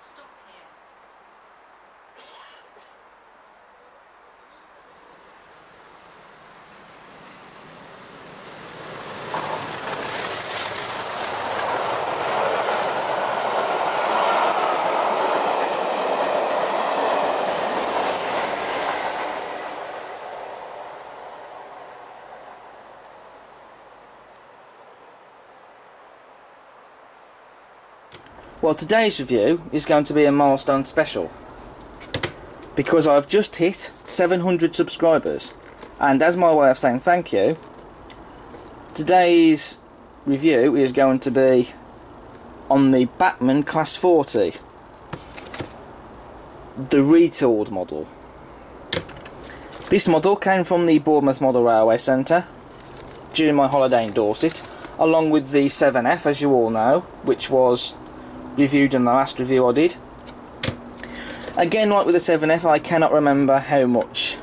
stuck here. Well, today's review is going to be a milestone special because I've just hit 700 subscribers, and as my way of saying thank you, today's review is going to be on the Bachmann Class 40, the retooled model. This model came from the Bournemouth Model Railway Centre during my holiday in Dorset, along with the 7F, as you all know, which was reviewed in the last review I did. Again, like with the 7F, I cannot remember how much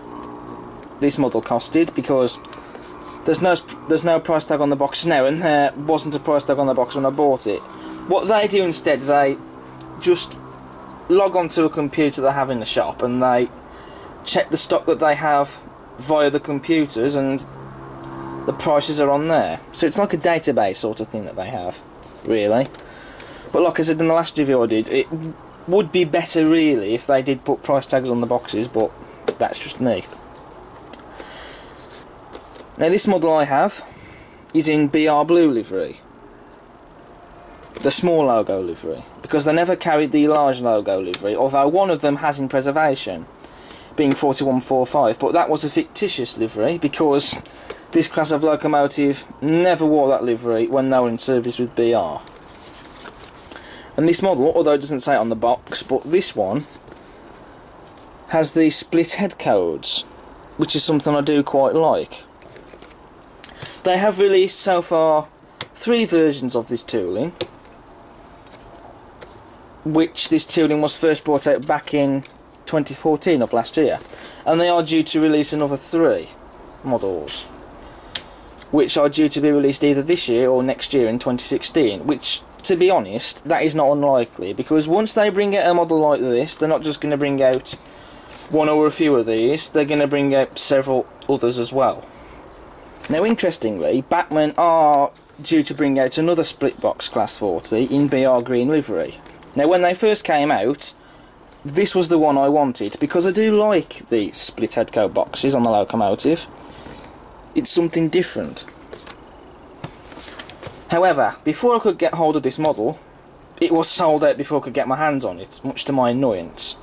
this model costed because there's no price tag on the box now, and there wasn't a price tag on the box when I bought it. What they do instead, they just log onto a computer they have in the shop and they check the stock that they have via the computers, and the prices are on there. So it's like a database sort of thing that they have, really. But like I said in the last review I did, it would be better really if they did put price tags on the boxes, but that's just me. Now this model I have is in BR Blue livery, the small logo livery, because they never carried the large logo livery, although one of them has in preservation, being 4145, but that was a fictitious livery because this class of locomotive never wore that livery when they were in service with BR. And this model, although it doesn't say it on the box, but this one has the split head codes, which is something I do quite like. They have released so far 3 versions of this tooling, which this tooling was first brought out back in 2014 of last year, and they are due to release another 3 models, which are due to be released either this year or next year in 2016, which, to be honest, that is not unlikely, because once they bring out a model like this, they're not just going to bring out one or a few of these, they're going to bring out several others as well. Now interestingly, Bachmann are due to bring out another split box Class 40 in BR green livery. Now when they first came out, this was the one I wanted, because I do like the split head code boxes on the locomotive. It's something different. However, before I could get hold of this model, it was sold out before I could get my hands on it, much to my annoyance.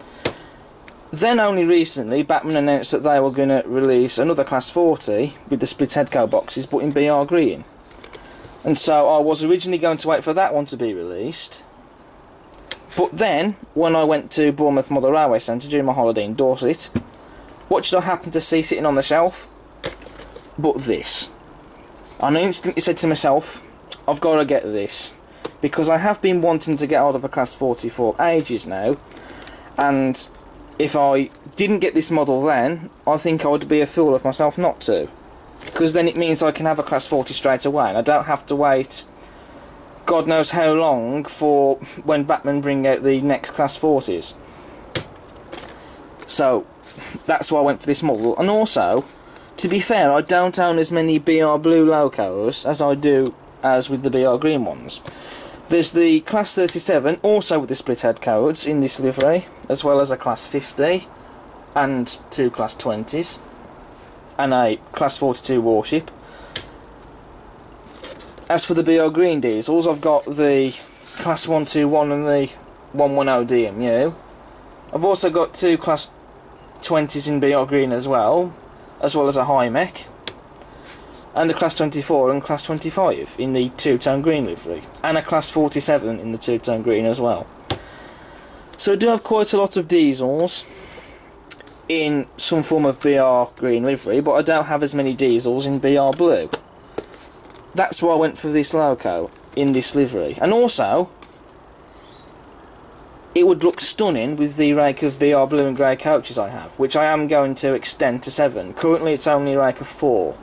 Then only recently, Bachmann announced that they were going to release another Class 40 with the split head code boxes, but in BR green. And so I was originally going to wait for that one to be released. But then, when I went to Bournemouth Model Railway Centre during my holiday in Dorset, what did I happen to see sitting on the shelf? But this. And I instantly said to myself, I've got to get this, because I have been wanting to get hold of a Class 40 for ages now, and if I didn't get this model then, I think I would be a fool of myself not to, because then it means I can have a Class 40 straight away and I don't have to wait God knows how long for when Bachmann bring out the next Class 40s. So that's why I went for this model. And also, to be fair, I don't own as many BR Blue locos as I do as with the BR Green ones. There's the Class 37, also with the split head codes in this livery, as well as a Class 50 and 2 Class 20s and a Class 42 warship. As for the BR Green diesels, I've got the Class 121 and the 110 DMU. I've also got 2 Class 20s in BR Green as well as a high mech, and a Class 24 and Class 25 in the 2-tone green livery, and a Class 47 in the 2-tone green as well. So I do have quite a lot of diesels in some form of BR green livery, but I don't have as many diesels in BR blue. That's why I went for this loco in this livery. And also, it would look stunning with the rake of BR blue and grey coaches I have, which I am going to extend to 7. Currently it's only a rake of 4,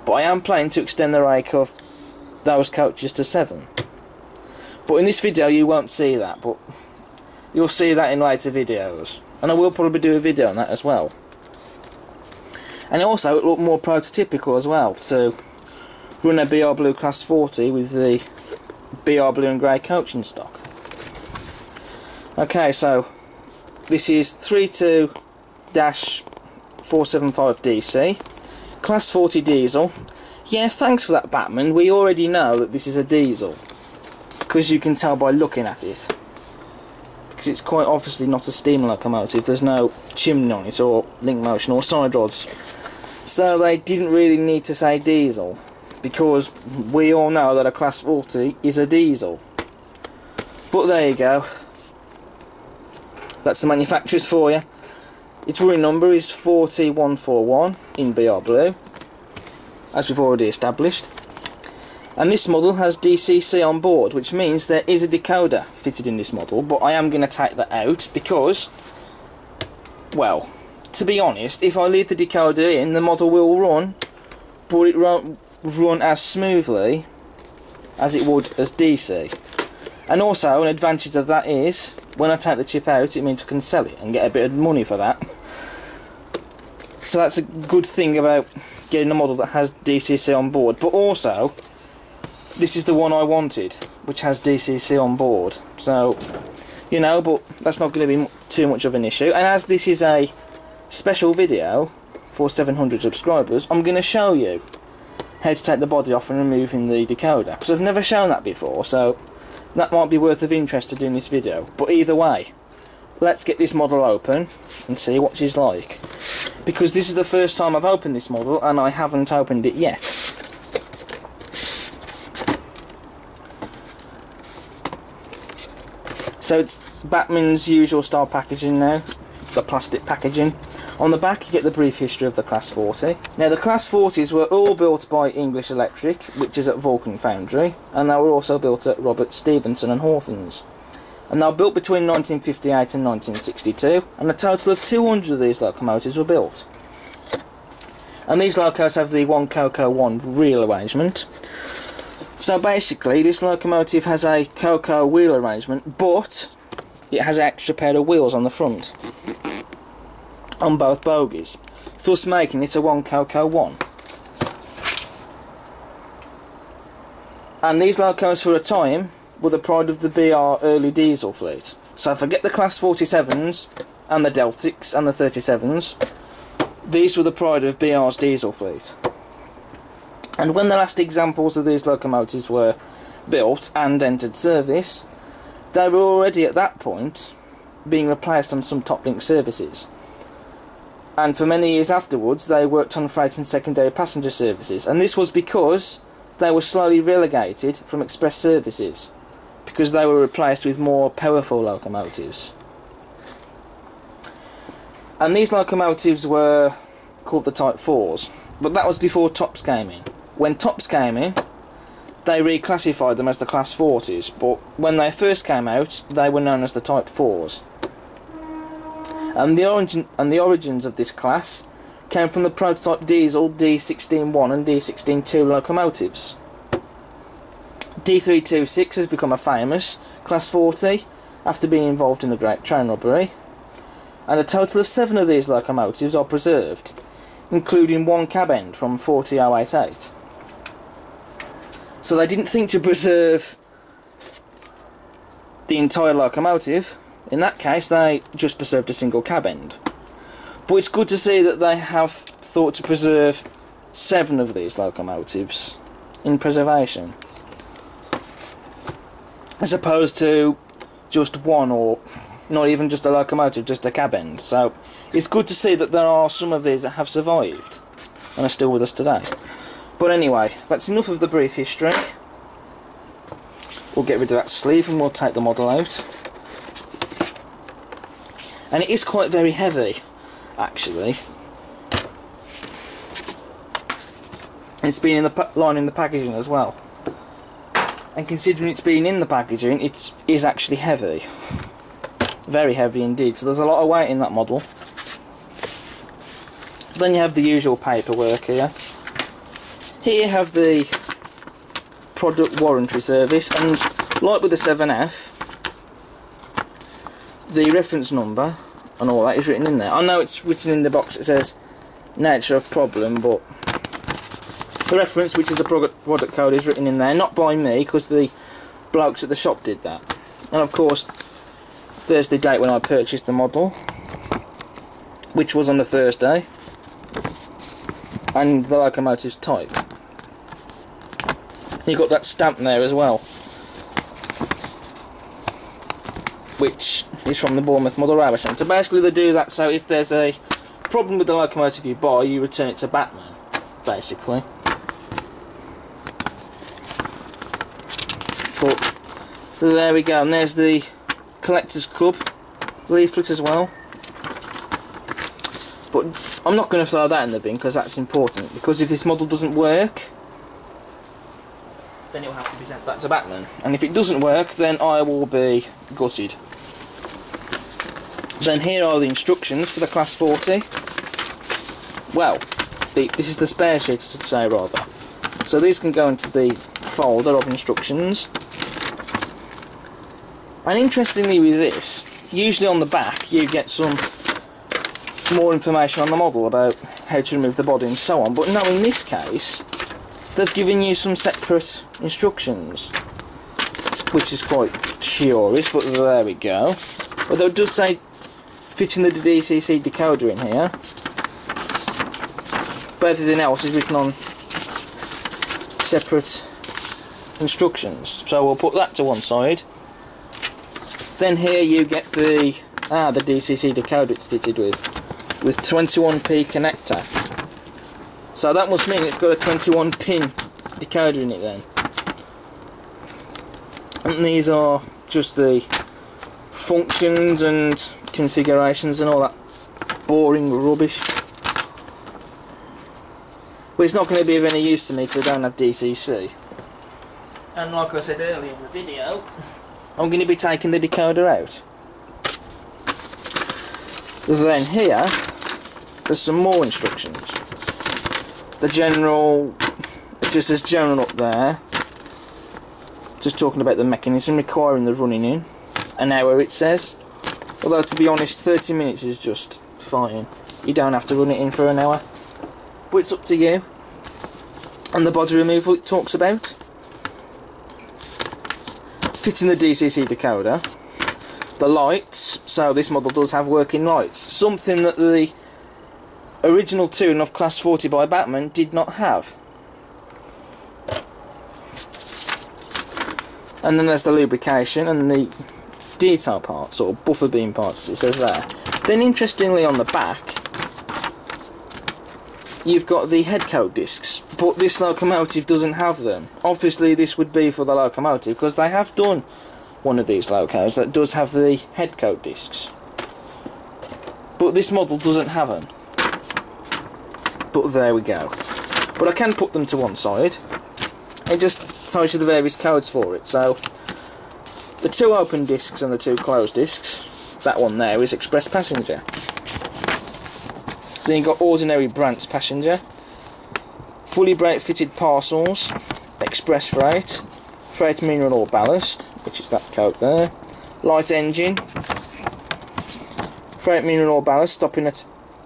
but I am planning to extend the rake of those coaches to 7. But in this video you won't see that, but You'll see that in later videos, and I will probably do a video on that as well. And also, it looked more prototypical as well to run a BR Blue Class 40 with the BR Blue and Grey coaching stock. Okay, so this is 32-475 DC, Class 40 diesel. Yeah, thanks for that, Bachmann. We already know that this is a diesel, because you can tell by looking at it. Because it's quite obviously not a steam locomotive. There's no chimney on it, or link motion, or side rods. So they didn't really need to say diesel, because we all know that a Class 40 is a diesel. But there you go. That's the manufacturer's for you. Its running number is 40141 in BR Blue, as we've already established. And this model has DCC on board, which means there is a decoder fitted in this model, but I am going to take that out because, well, to be honest, if I leave the decoder in, the model will run, but it won't run as smoothly as it would as DC. And also, an advantage of that is, when I take the chip out, it means I can sell it and get a bit of money for that. So that's a good thing about getting a model that has DCC on board. But also, this is the one I wanted, which has DCC on board. So, you know, but that's not going to be too much of an issue. And as this is a special video for 700 subscribers, I'm going to show you how to take the body off and removing the decoder, because I've never shown that before, so that might be worth of interest to do in this video. But either way, let's get this model open and see what she's like, because this is the first time I've opened this model and I haven't opened it yet. So it's Bachmann's usual style packaging now, the plastic packaging. On the back you get the brief history of the Class 40. Now the Class 40s were all built by English Electric, which is at Vulcan Foundry, and they were also built at Robert Stevenson and Hawthorns. And they were built between 1958 and 1962, and a total of 200 of these locomotives were built. And these locos have the 1 Coco 1 wheel arrangement. So basically this locomotive has a Coco wheel arrangement, but it has an extra pair of wheels on the front, on both bogies, thus making it a 1 Coco 1. And these locos for a time were the pride of the BR early diesel fleet. So forget the Class 47s and the Deltics and the 37s, these were the pride of BR's diesel fleet. And when the last examples of these locomotives were built and entered service, they were already at that point being replaced on some top-link services. And for many years afterwards they worked on freight and secondary passenger services, and this was because they were slowly relegated from express services, because they were replaced with more powerful locomotives. And these locomotives were called the Type 4s, but that was before TOPS came in. When TOPS came in, they reclassified them as the Class 40s, but when they first came out they were known as the Type 4s. And the origins of this class came from the prototype diesel D16-1 and D16-2 locomotives. D326 has become a famous Class 40 after being involved in the Great Train Robbery, and a total of 7 of these locomotives are preserved, including 1 cab end from 40088. So they didn't think to preserve the entire locomotive. In that case they just preserved a single cab end. But it's good to see that they have thought to preserve 7 of these locomotives in preservation, as opposed to just 1, or not even just a locomotive, just a cab end. So it's good to see that there are some of these that have survived and are still with us today. But anyway, that's enough of the brief history. We'll get rid of that sleeve and we'll take the model out. And it is quite very heavy, actually. It's been in the line in the packaging as well. And considering it's been in the packaging, it is actually heavy. Very heavy indeed. So there's a lot of weight in that model. Then you have the usual paperwork here. Here you have the product warranty service, and like with the 7F, the reference number and all that is written in there. I know it's written in the box, it says nature of problem, but the reference, which is the product code, is written in there, not by me, because the blokes at the shop did that. And of course, there's the date when I purchased the model, which was on the Thursday, and the locomotive's type. You've got that stamp there as well, which is from the Bournemouth Model Railway Centre. Basically they do that so if there's a problem with the locomotive you buy, you return it to Bachmann, basically. But there we go, and there's the Collectors Club leaflet as well. But I'm not going to throw that in the bin because that's important, because if this model doesn't work, then it will have to be sent back to Bachmann, and if it doesn't work, then I will be gutted. Then here are the instructions for the Class 40. Well, this is the spare sheet, I should say, rather. So these can go into the folder of instructions. And interestingly with this, usually on the back you get some more information on the model about how to remove the body and so on, but no, in this case they've given you some separate instructions, which is quite curious, but there we go. Although it does say fitting the DCC decoder in here, but everything else is written on separate instructions, so we'll put that to one side. Then here you get the DCC decoder it's fitted with 21p connector. So that must mean it's got a 21 pin decoder in it then. And these are just the functions and configurations and all that boring rubbish. But it's not going to be of any use to me because I don't have DCC. And like I said earlier in the video, I'm going to be taking the decoder out. Then here, there's some more instructions. The general, it just says general up there, just talking about the mechanism requiring the running in. An hour it says, although to be honest 30 minutes is just fine. You don't have to run it in for an hour, but it's up to you. And the body removal it talks about fitting the DCC decoder, the lights, so this model does have working lights, something that the original tune of Class 40 by Bachmann did not have. And then there's the lubrication and the detail parts, or buffer beam parts, as it says there. Then interestingly on the back you've got the head coat discs, but this locomotive doesn't have them. Obviously this would be for the locomotive because they have done one of these locos that does have the head coat discs, but this model doesn't have them. But there we go. But I can put them to one side. It just tells you the various codes for it. So the two open discs and the two closed discs, that one there is express passenger. Then you've got ordinary branch passenger, fully brake fitted parcels, express freight, freight mineral or ballast, which is that code there, light engine, freight mineral or ballast stopping at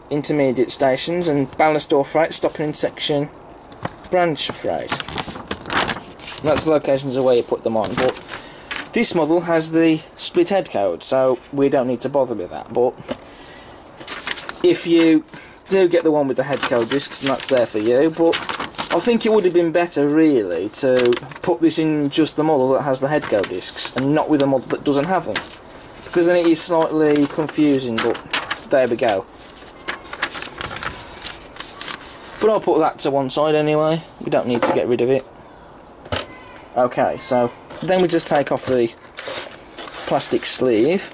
intermediate stations, and ballast or freight stopping in section branch freight. And that's the locations of where you put them on, but this model has the split head code, so we don't need to bother with that. But if you do get the one with the head code discs, and that's there for you, but I think it would have been better really to put this in just the model that has the head code discs and not with a model that doesn't have them, because then it is slightly confusing. But there we go. But I'll put that to one side anyway, we don't need to get rid of it. Okay, so then we just take off the plastic sleeve.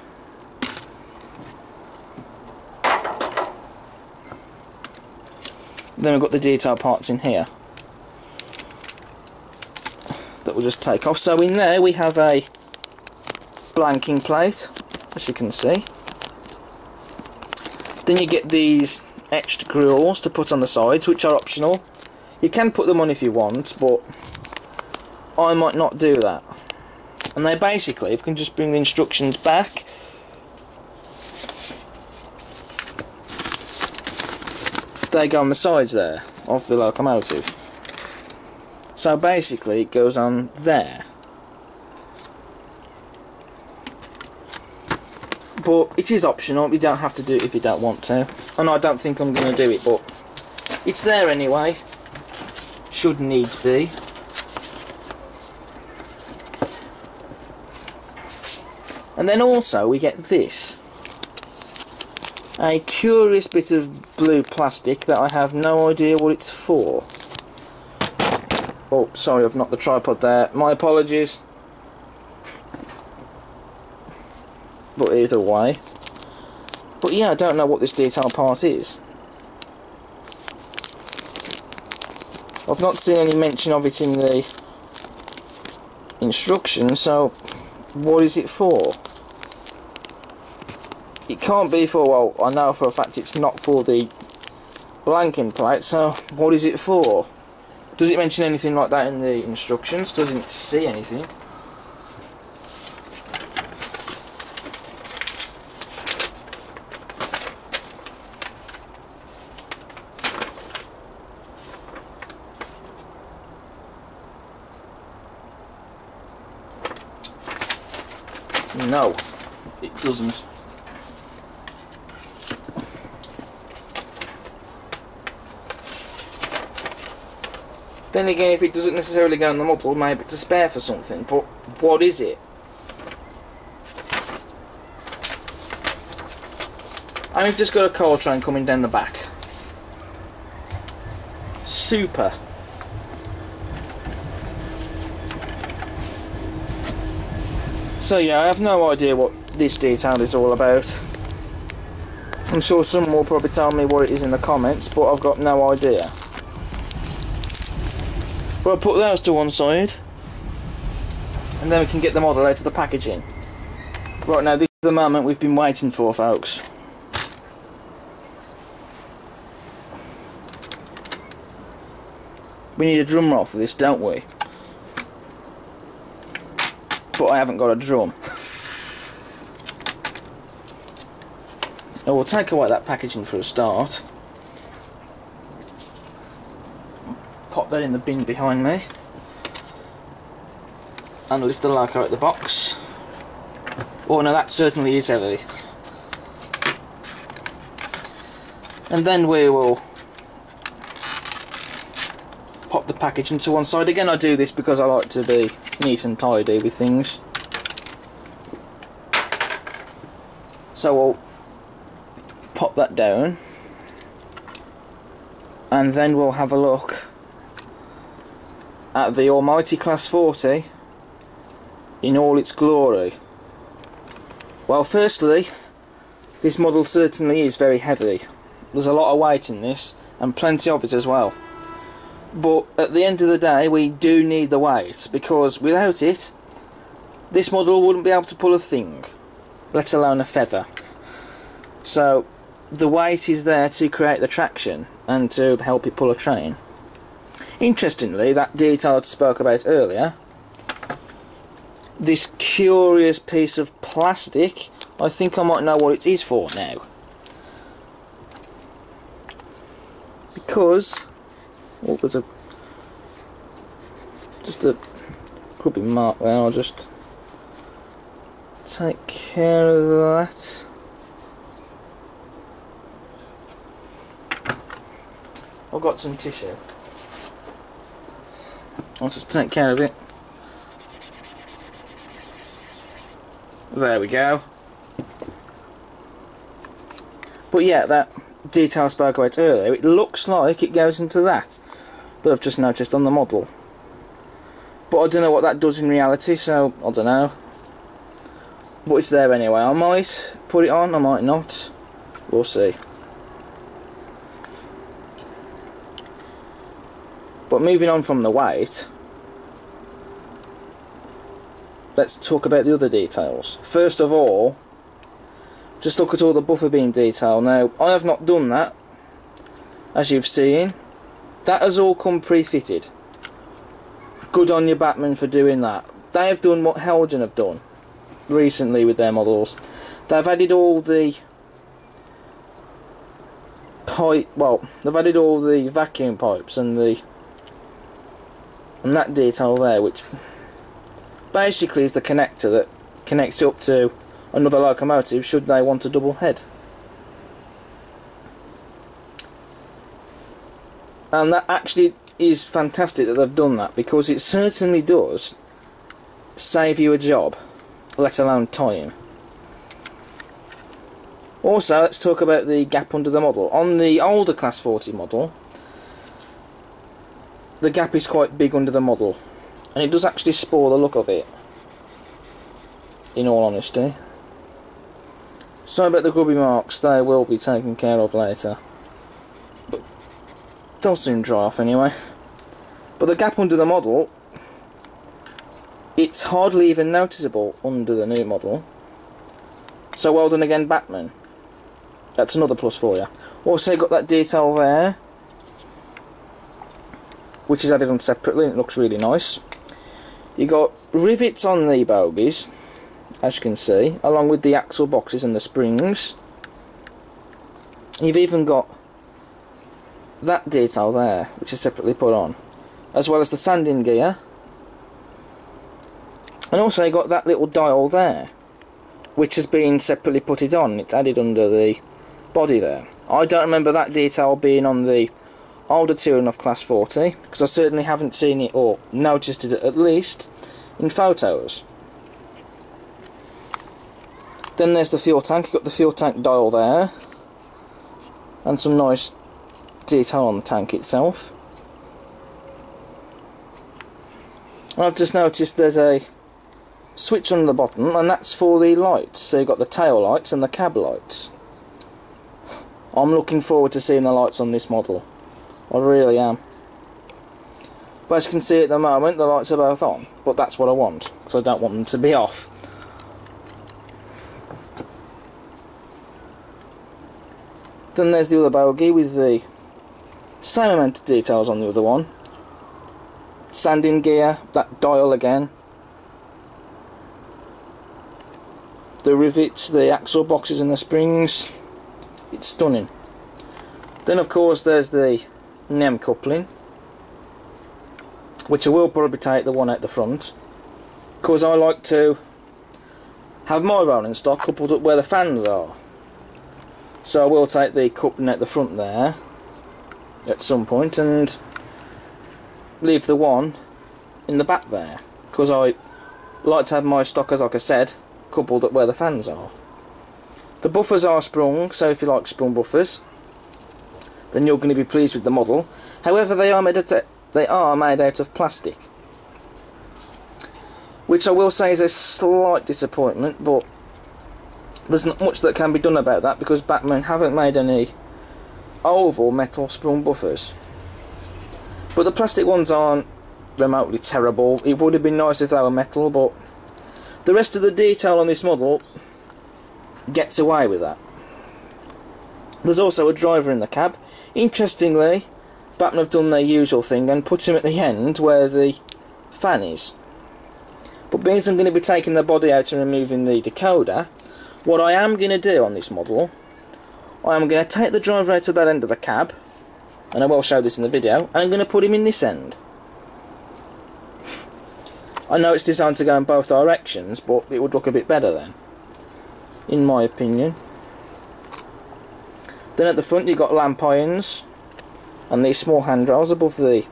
Then we've got the detail parts in here that we'll just take off. So in there we have a blanking plate, as you can see. Then you get these etched grills to put on the sides, which are optional. You can put them on if you want, but I might not do that. And they basically, if you can just bring the instructions back, they go on the sides there of the locomotive. So basically it goes on there. But it is optional, you don't have to do it if you don't want to. And I don't think I'm going to do it, but it's there anyway. Should needs be. And then also we get this. A curious bit of blue plastic that I have no idea what it's for. Oh, sorry, I've knocked the tripod there. My apologies. But either way. But yeah, I don't know what this detail part is. I've not seen any mention of it in the instructions, so what is it for? It can't be for, well, I know for a fact it's not for the blanking plate, so what is it for? Does it mention anything like that in the instructions? Doesn't see anything. No, it doesn't. Then again, if it doesn't necessarily go in the model, maybe it's a spare for something, but what is it? And we've just got a coal train coming down the back. Super. So yeah, I have no idea what this detail is all about. I'm sure someone will probably tell me what it is in the comments, but I've got no idea. But I'll put those to one side, and then we can get the model out of the packaging. Right now, this is the moment we've been waiting for, folks. We need a drum roll for this, don't we? But I haven't got a drum. I will take away that packaging for a start. Pop that in the bin behind me. And lift the loco out the box. Oh no, that certainly is heavy. And then we will pop the package into one side. Again, I do this because I like to be neat and tidy with things. So we'll pop that down, and then we'll have a look at the almighty Class 40 in all its glory. Well, firstly, this model certainly is very heavy. There's a lot of weight in this, and plenty of it as well. But at the end of the day, we do need the weight, because without it, this model wouldn't be able to pull a thing, let alone a feather. So the weight is there to create the traction and to help it pull a train. Interestingly, that detail I spoke about earlier, this curious piece of plastic, I think I might know what it is for now. Because, oh, there's just a could be mark there. I'll just take care of that. I've got some tissue. I'll just take care of it. There we go. But yeah, that detail I spoke about earlier, it looks like it goes into that I've just noticed on the model. But I don't know what that does in reality, so I don't know. But it's there anyway. I might put it on, I might not. We'll see. But moving on from the weight, let's talk about the other details. First of all, just look at all the buffer beam detail. Now, I have not done that, as you've seen. That has all come pre-fitted. Good on you, Bachmann, for doing that. They have done what Helgen have done recently with their models. They've added all the pipe, well, they've added all the vacuum pipes and that detail there, which basically is the connector that connects up to another locomotive should they want a double head. And that actually is fantastic that they've done that, because it certainly does save you a job, let alone time. Also, let's talk about the gap under the model. On the older Class 40 model, the gap is quite big under the model, and it does actually spoil the look of it, in all honesty. Sorry about the grubby marks, they will be taken care of later. But they'll soon dry off anyway. But the gap under the model, it's hardly even noticeable under the new model. So well done again, Bachmann. That's another plus for you. Also got that detail there, which is added on separately, and it looks really nice. You got rivets on the bogies, as you can see, along with the axle boxes and the springs. You've even got that detail there, which is separately put on, as well as the sanding gear. And also you got that little dial there, which has been separately put it on. It's added under the body there. I don't remember that detail being on the older Touring of Class 40, because I certainly haven't seen it, or noticed it at least, in photos. Then there's the fuel tank. You've got the fuel tank dial there, and some nice detail on the tank itself. And I've just noticed there's a switch on the bottom, and that's for the lights. So you've got the tail lights and the cab lights. I'm looking forward to seeing the lights on this model. I really am. But as you can see at the moment, the lights are both on. But that's what I want, because I don't want them to be off. Then there's the other bogie with the same amount of details on the other one. Sanding gear, that dial again. The rivets, the axle boxes and the springs. It's stunning. Then of course there's the NEM coupling, which I will probably take the one at the front, because I like to have my rolling stock coupled up where the fans are. So I will take the coupling at the front there at some point and leave the one in the back there, because I like to have my stock, as like I said, coupled up where the fans are. The buffers are sprung, so if you like sprung buffers, then you're going to be pleased with the model. However, they are made out of plastic, which I will say is a slight disappointment, but there's not much that can be done about that, because Bachmann haven't made any oval metal sprung buffers. But the plastic ones aren't remotely terrible. It would have been nice if they were metal, but the rest of the detail on this model gets away with that. There's also a driver in the cab. Interestingly, Bachmann have done their usual thing and put him at the end where the fan is. But being I'm going to be taking the body out and removing the decoder, what I am going to do on this model, I am going to take the driver out of that end of the cab, and I will show this in the video, and I'm going to put him in this end. I know it's designed to go in both directions, but it would look a bit better then, in my opinion. Then at the front you've got lamp irons and these small handrails above the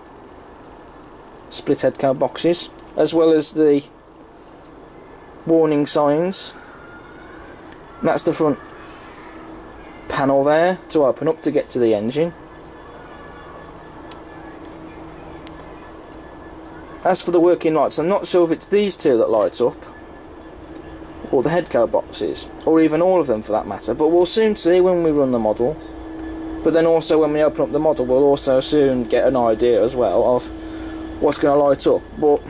split head cab boxes, as well as the warning signs. And that's the front panel there to open up to get to the engine. As for the working lights, I'm not sure if it's these two that light up, or the head cab boxes, or even all of them for that matter, but we'll soon see when we run the model. But then also when we open up the model, we'll also soon get an idea as well of what's going to light up. But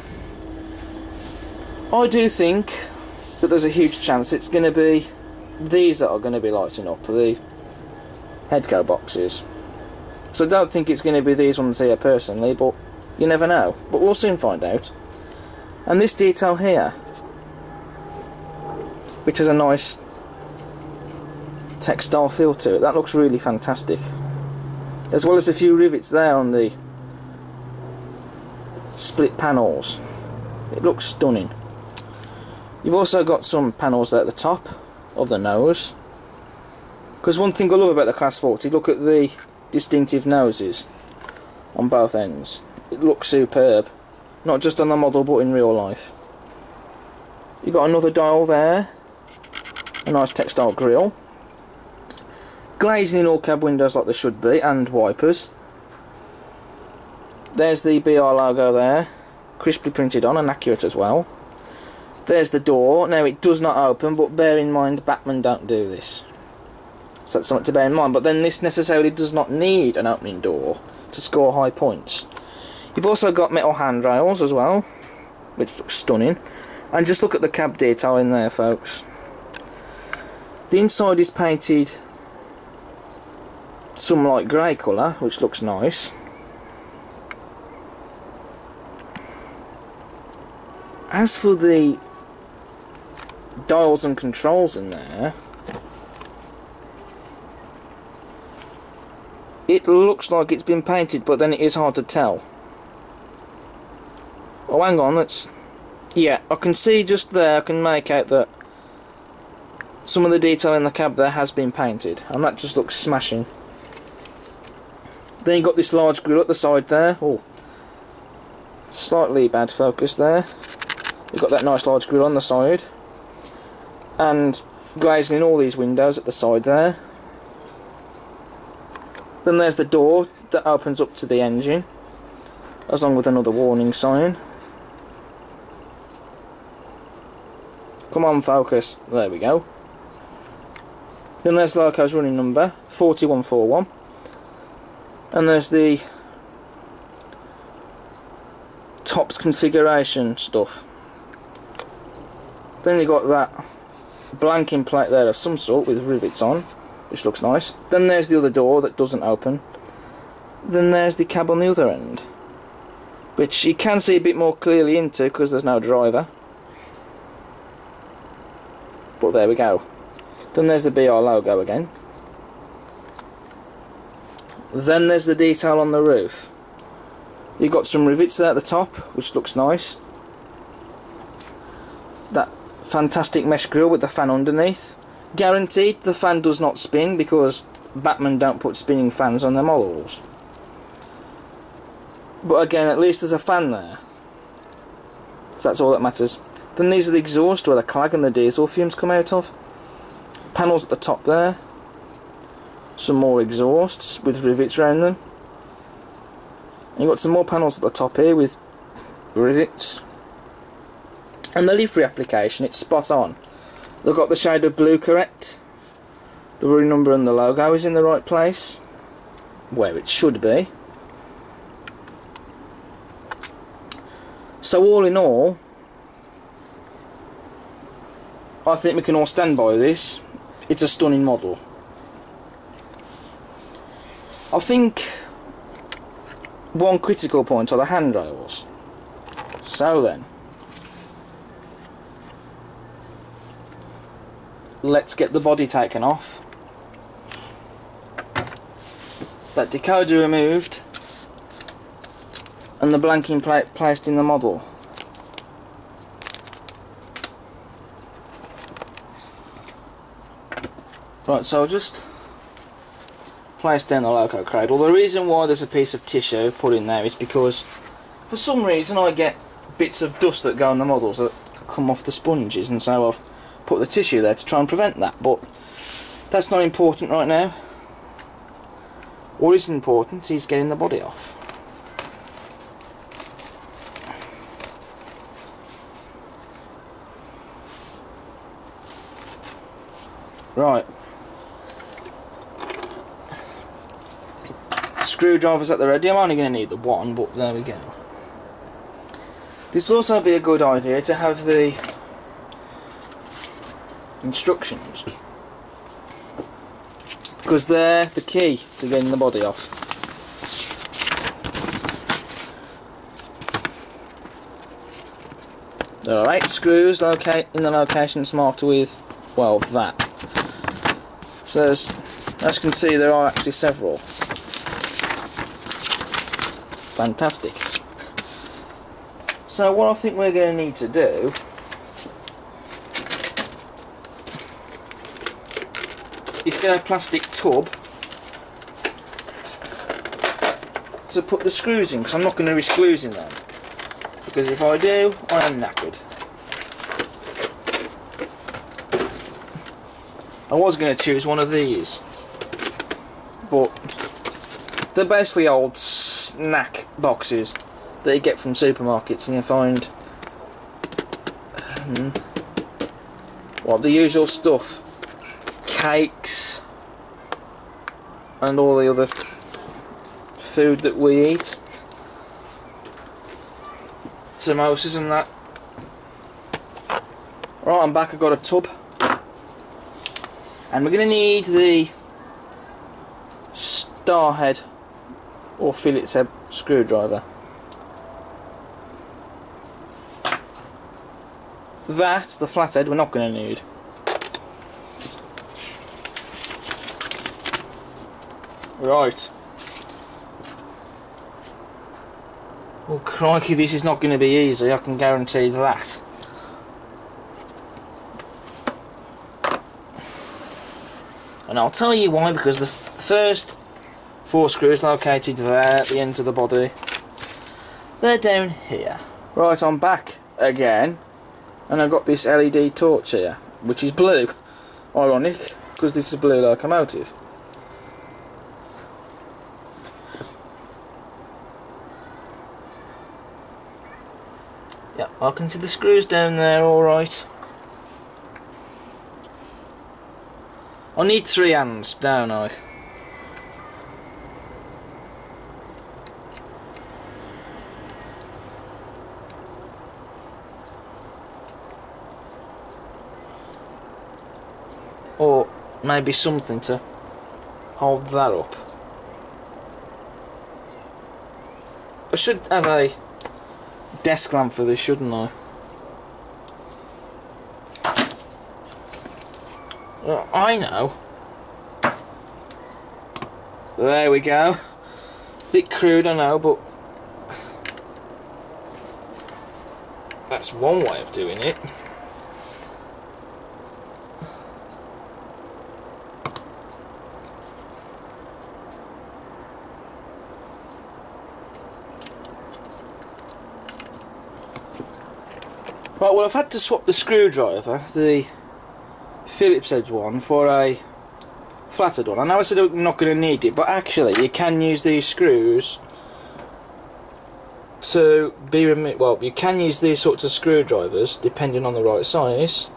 I do think that there's a huge chance it's going to be these that are going to be lighting up, the head cab boxes. So I don't think it's going to be these ones here personally, but you never know. But we'll soon find out. And this detail here, which has a nice textile feel to it, that looks really fantastic. as well as a few rivets there on the split panels. It looks stunning. You've also got some panels there at the top of the nose, because one thing I love about the Class 40, look at the distinctive noses on both ends. It looks superb, not just on the model but in real life. You've got another dial there, a nice textile grille, glazing in all cab windows like there should be, and wipers. There's the BR logo there, crisply printed on and accurate as well. There's the door. Now it does not open, but bear in mind Bachmann don't do this, so that's something to bear in mind. But then this necessarily does not need an opening door to score high points. You've also got metal handrails as well, which looks stunning. And just look at the cab detail in there, folks. The inside is painted some light grey colour, which looks nice. As for the dials and controls in there, it looks like it's been painted, but then it is hard to tell. Oh, hang on, let's... Yeah, I can see just there, I can make out that some of the detail in the cab there has been painted, and that just looks smashing. Then you've got this large grille at the side there. Oh, slightly bad focus there. You've got that nice large grille on the side, and glazing in all these windows at the side there. Then there's the door that opens up to the engine, along with another warning sign. Come on, focus. There we go. Then there's Loco's running number, 4141. And there's the tops configuration stuff. Then you got that blanking plate there of some sort with rivets on, which looks nice. Then there's the other door that doesn't open. Then there's the cab on the other end, which you can see a bit more clearly into because there's no driver. But there we go. Then there's the BR logo again. Then there's the detail on the roof. You've got some rivets there at the top, which looks nice. That fantastic mesh grille with the fan underneath. Guaranteed the fan does not spin, because Bachmann don't put spinning fans on their models. But again, at least there's a fan there, so that's all that matters. Then these are the exhaust where the clag and the diesel fumes come out of. Panels at the top there. Some more exhausts with rivets around them. And you've got some more panels at the top here with rivets. And the livery application, it's spot on. They've got the shade of blue correct. The running number and the logo is in the right place, where it should be. So all in all, I think we can all stand by this. It's a stunning model. I think one critical point are the handrails. So then, let's get the body taken off, that decoder removed, and the blanking plate placed in the model. Right, so I'll just place down the loco cradle. The reason why there's a piece of tissue put in there is because for some reason I get bits of dust that go on the models that come off the sponges, and so I've put the tissue there to try and prevent that, but that's not important right now. What is important is getting the body off. Right. Screwdrivers at the ready. I'm only going to need the one, but there we go. This will also be a good idea to have the instructions, because they're the key to getting the body off. There are 8 screws in the locations marked with, well, that. So there's, as you can see, there are actually several. fantastic. So what I think we're going to need to do is get a plastic tub to put the screws in, because I'm not going to risk losing them, because if I do, I am knackered. I was going to choose one of these, but they're basically old snack boxes that you get from supermarkets, and you find what, the usual stuff, cakes and all the other food that we eat, samosas and that. Right, I'm back. I've got a tub, and we're going to need the star head or Phillips head screwdriver. That, the flathead, we're not going to need. Right. Well, crikey, this is not going to be easy, I can guarantee that. And I'll tell you why, because the first 4 screws located there at the end of the body, they're down here. Right, I'm back again, and I've got this LED torch here, which is blue. Ironic, because this is a blue locomotive. Yep, I can see the screws down there, alright. I need 3 hands, don't I? Or maybe something to hold that up. I should have a desk lamp for this, shouldn't I? Well, I know. There we go. Bit crude, I know, but that's one way of doing it. Right, well, I've had to swap the screwdriver, the Phillips head one, for a flathead one. I know I said I'm not going to need it, but actually you can use these screws to be removed. Well, you can use these sorts of screwdrivers, depending on the right size,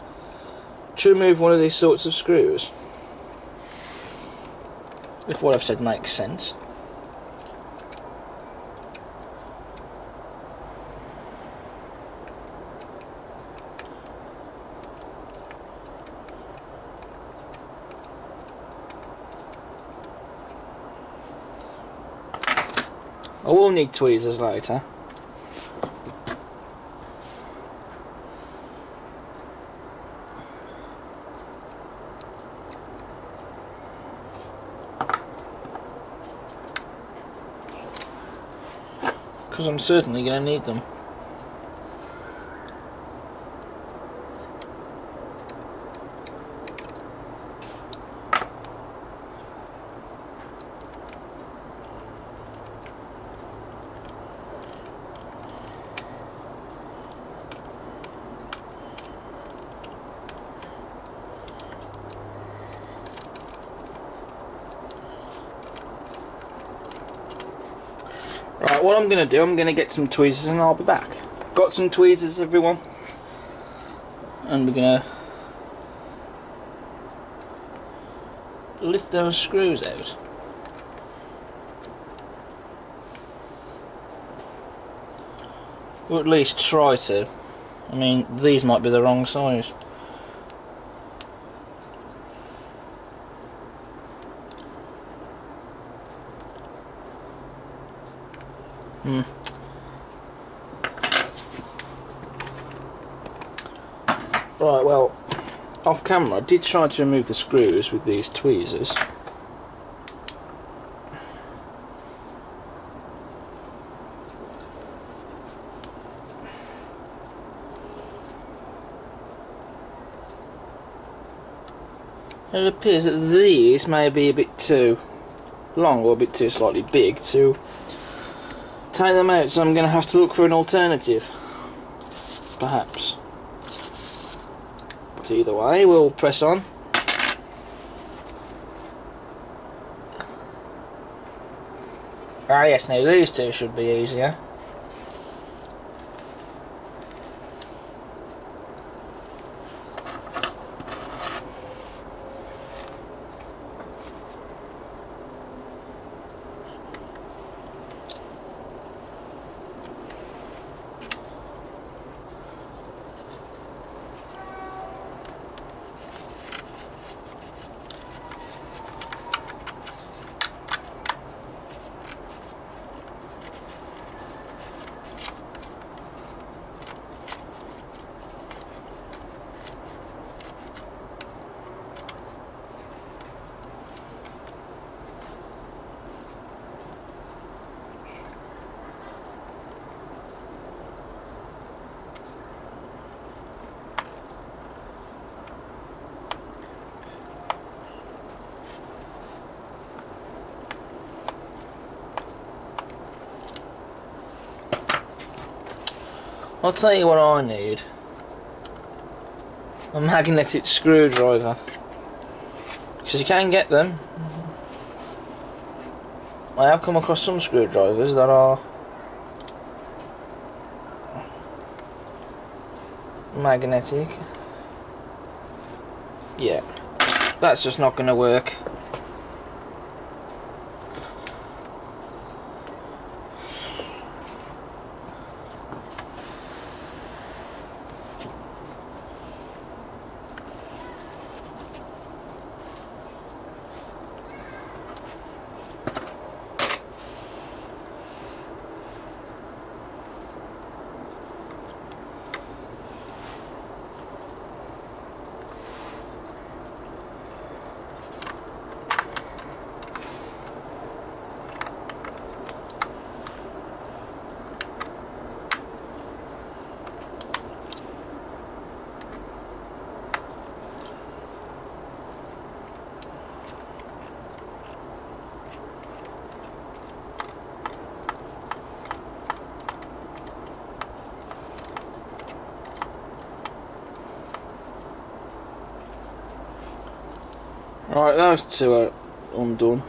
to remove one of these sorts of screws. If what I've said makes sense. I will need tweezers later. Because I'm certainly going to need them. Right, what I'm going to do, I'm going to get some tweezers and I'll be back. Got some tweezers, everyone. And we're going to lift those screws out. Or at least try to. I mean, these might be the wrong size. Right, well, off camera I did try to remove the screws with these tweezers. It appears that these may be a bit too long or a bit too slightly big to take them out, so I'm going to have to look for an alternative, perhaps. But either way, we'll press on. Ah yes, now these two should be easier. I'll tell you what I need. A magnetic screwdriver. Because you can get them. I have come across some screwdrivers that are magnetic. Yeah, that's just not going to work. Right, those two are undone.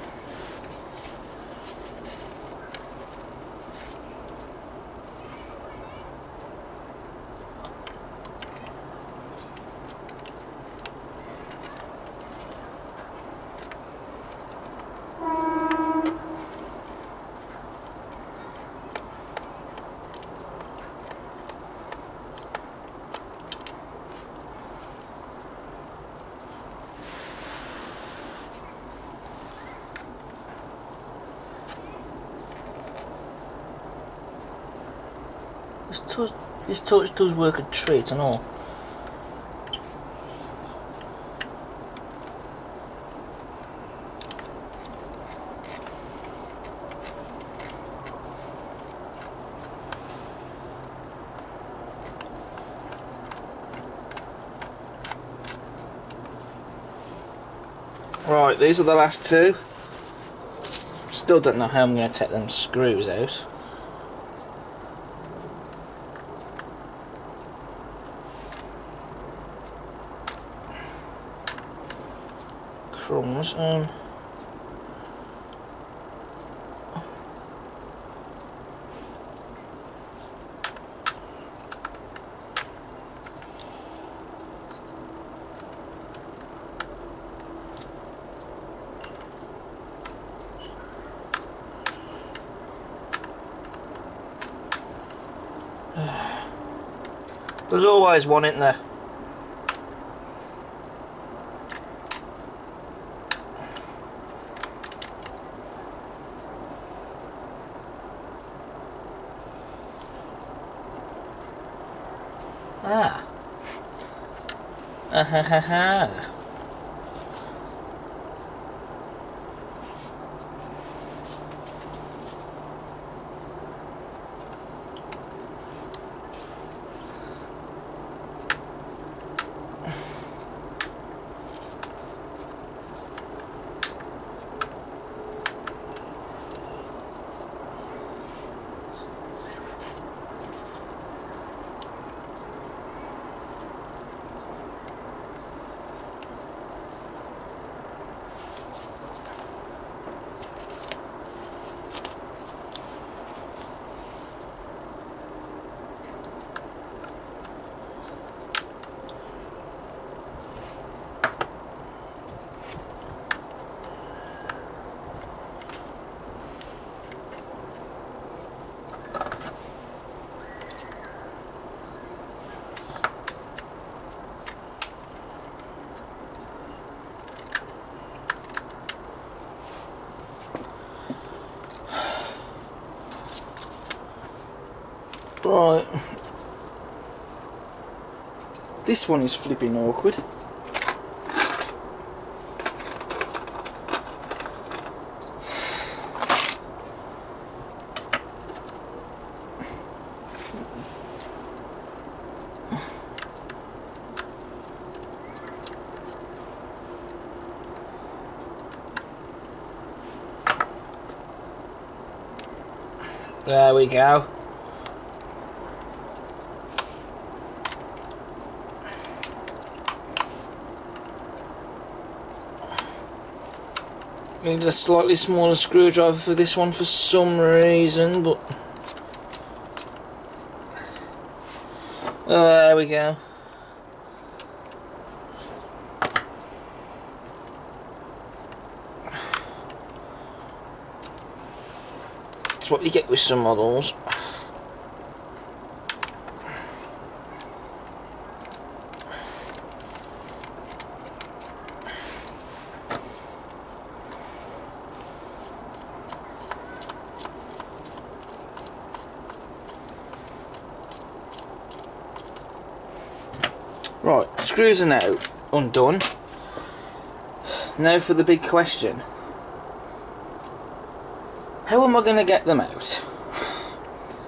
This torch does work a treat and all. Right, these are the last two. Still don't know how I'm going to take them screws out. Crumbs. There's always one in there. Ah. Ha ha ha. Right. This one is flipping awkward. There we go. Need a slightly smaller screwdriver for this one for some reason, but there we go. That's what you get with some models. Right, screws are now undone. Now for the big question. How am I going to get them out?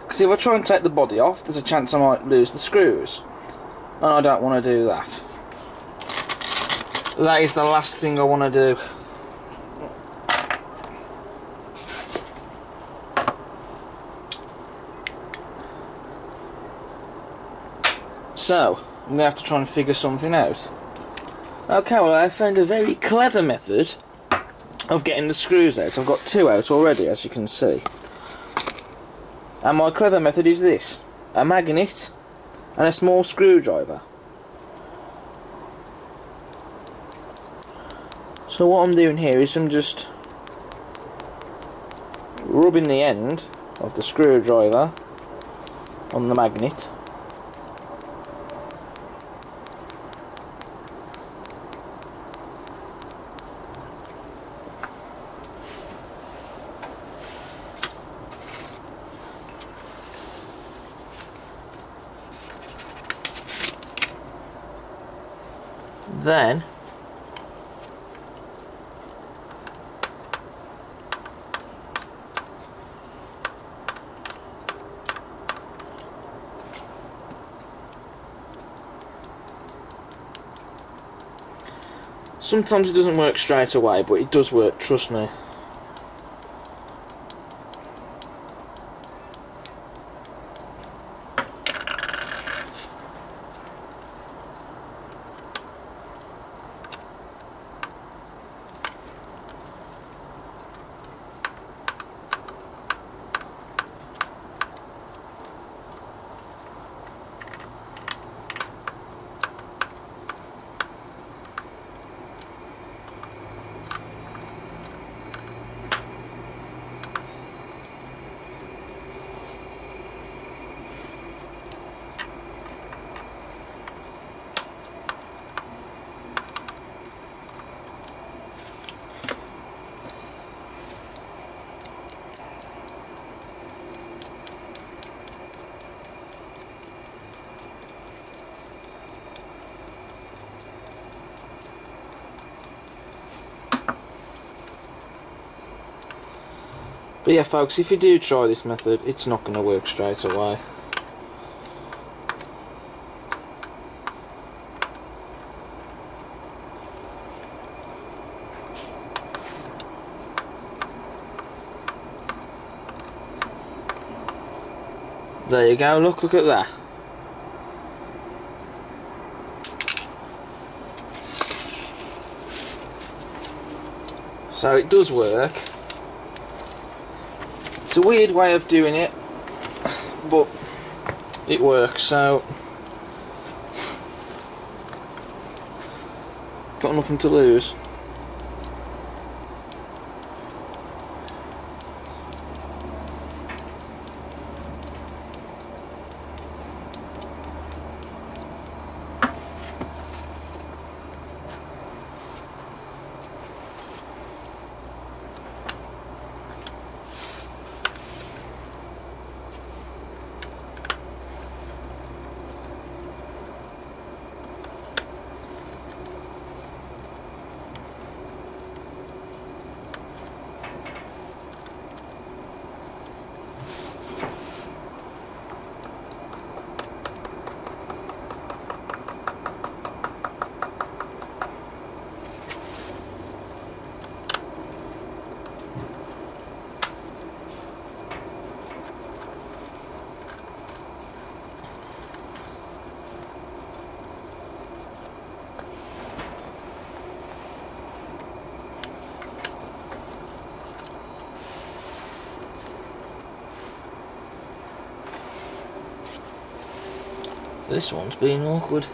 Because if I try and take the body off, there's a chance I might lose the screws. And I don't want to do that. That is the last thing I want to do. So, I'm going to have to try and figure something out. Okay, well, I found a very clever method of getting the screws out. I've got two out already, as you can see. And my clever method is this: a magnet and a small screwdriver. So what I'm doing here is I'm just rubbing the end of the screwdriver on the magnet. Then sometimes it doesn't work straight away, but it does work, trust me. But yeah, folks, if you do try this method, it's not going to work straight away. There you go, look at that. So it does work. It's a weird way of doing it, but it works, so got nothing to lose. This one's being awkward.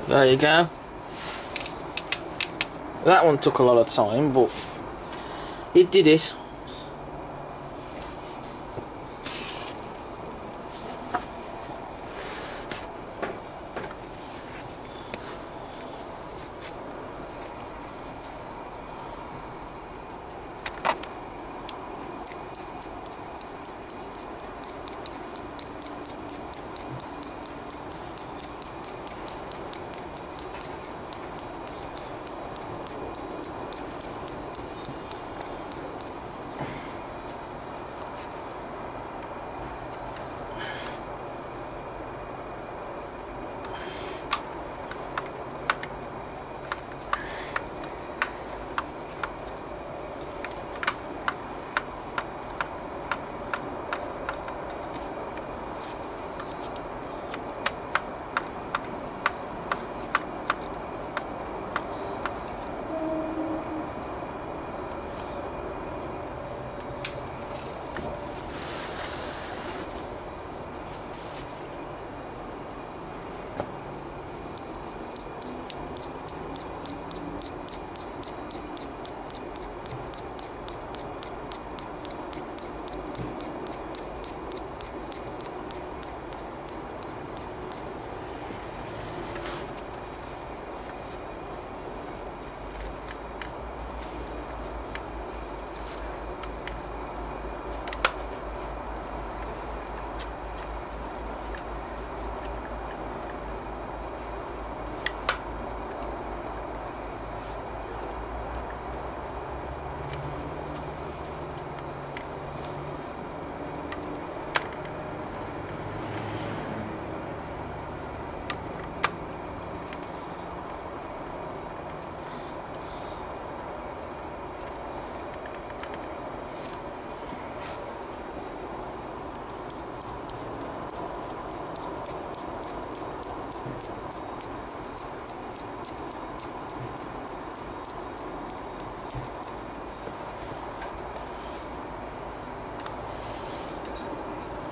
There you go. That one took a lot of time, but it did it.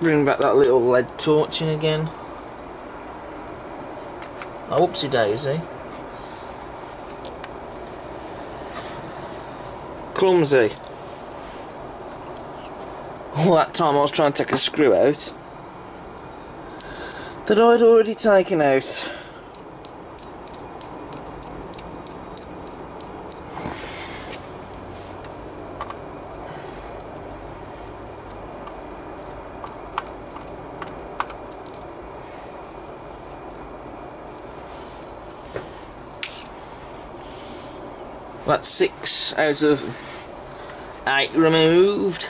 Bring back that little lead torch in again. Oh, whoopsie daisy. Clumsy. All that time I was trying to take a screw out that I'd already taken out. That's 6 out of 8 removed.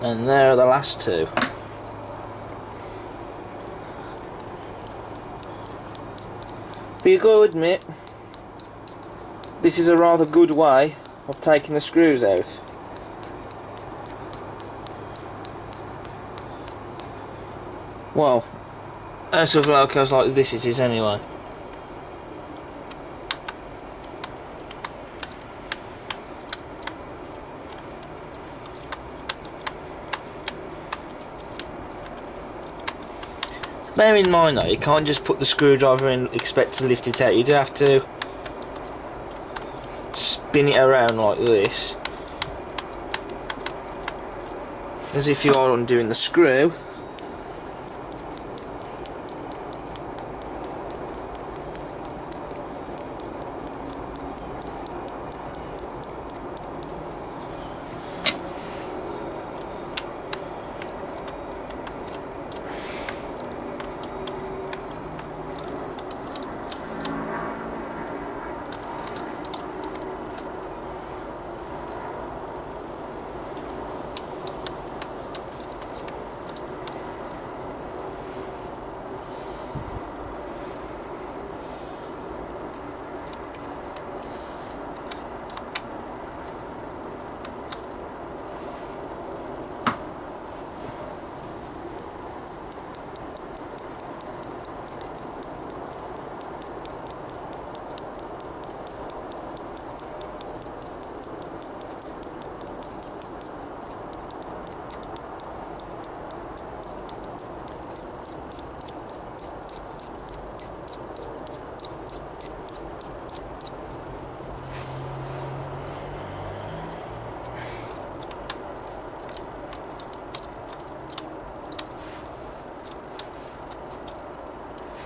And there are the last 2. But you gotta admit, this is a rather good way of taking the screws out. Well, out of locos like this it is anyway. Bear in mind though, you can't just put the screwdriver in and expect to lift it out. You do have to spin it around like this as if you are undoing the screw.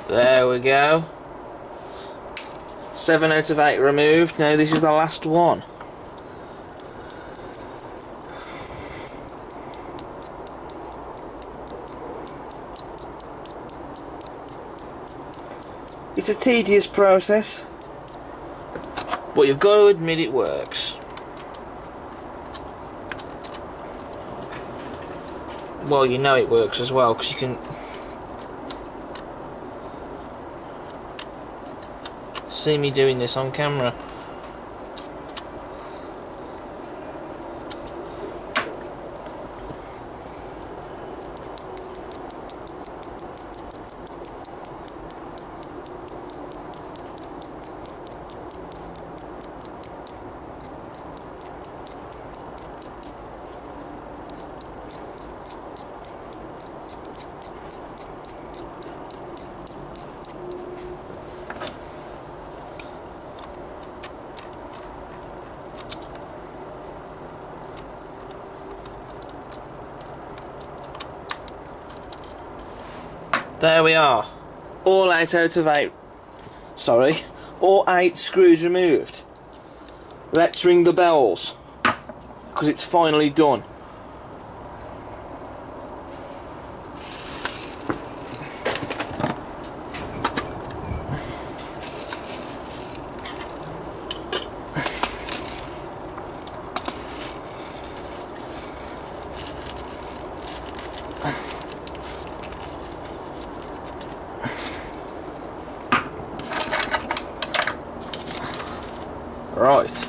There we go. 7 out of 8 removed. Now this is the last one. It's a tedious process, but you've got to admit it works. Well, you know it works as well, because you can see me doing this on camera. There we are. All 8 out of 8. Sorry. All 8 screws removed. Let's ring the bells, because it's finally done. Right.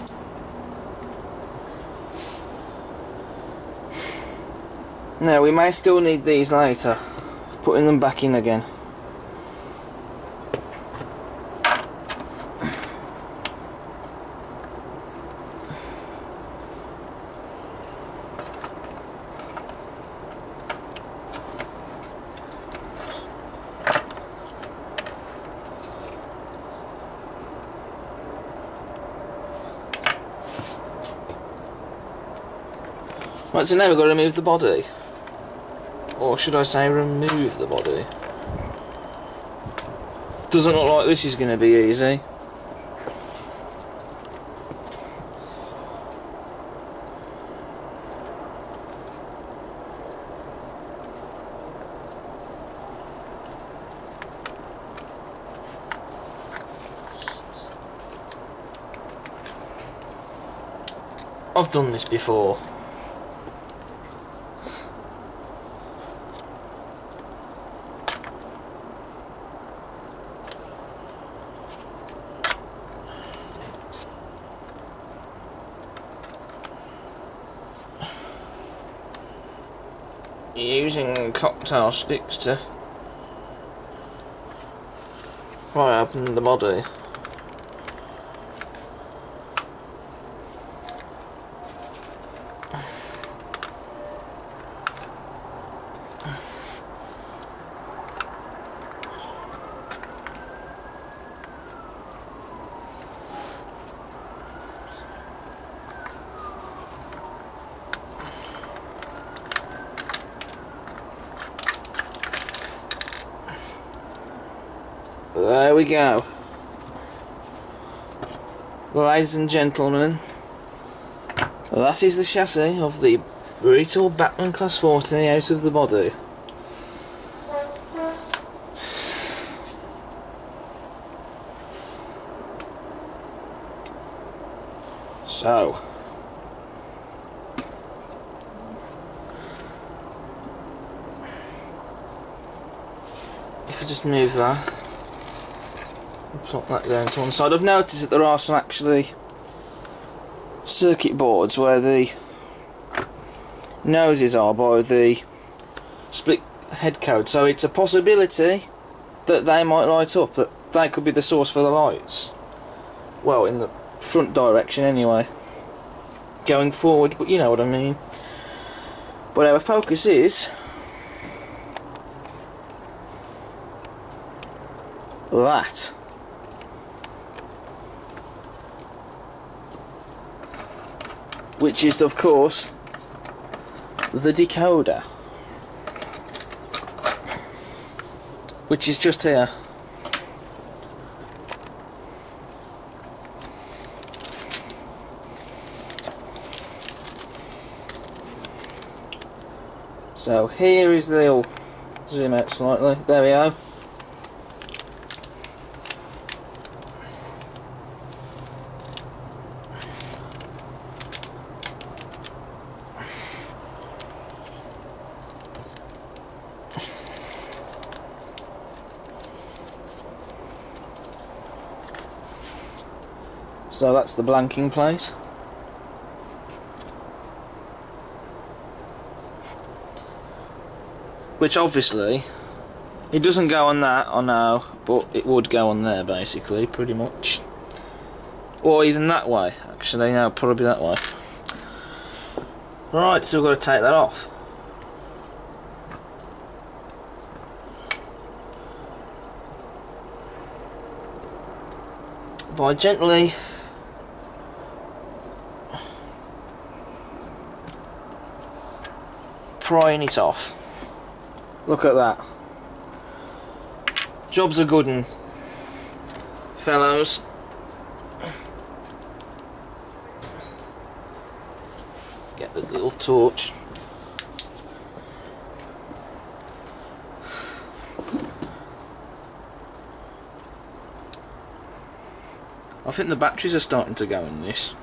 Now we may still need these later. Putting them back in again. Right, so now we've got to remove the body. Or should I say remove the body? Doesn't look like this is going to be easy. I've done this before. Using cocktail sticks to pry open the body. There we go. Ladies and gentlemen, that is the chassis of the brutal Bachmann Class 40 out of the body. So, if I just move that and plop that down to one side, I've noticed that there are some actually circuit boards where the noses are by the split head code, so it's a possibility that they might light up, that they could be the source for the lights. Well, in the front direction anyway, going forward, but you know what I mean. But our focus is that. Which is, of course, the decoder, which is just here. So here is the, I'll zoom out slightly, there we go. So that's the blanking place. Which obviously, it doesn't go on that, I know, but it would go on there basically, pretty much. Or even that way, actually, no, probably that way. Right, so we've got to take that off. By gently prying it off. Look at that. Job's a good one, fellows. Get the little torch. I think the batteries are starting to go in this.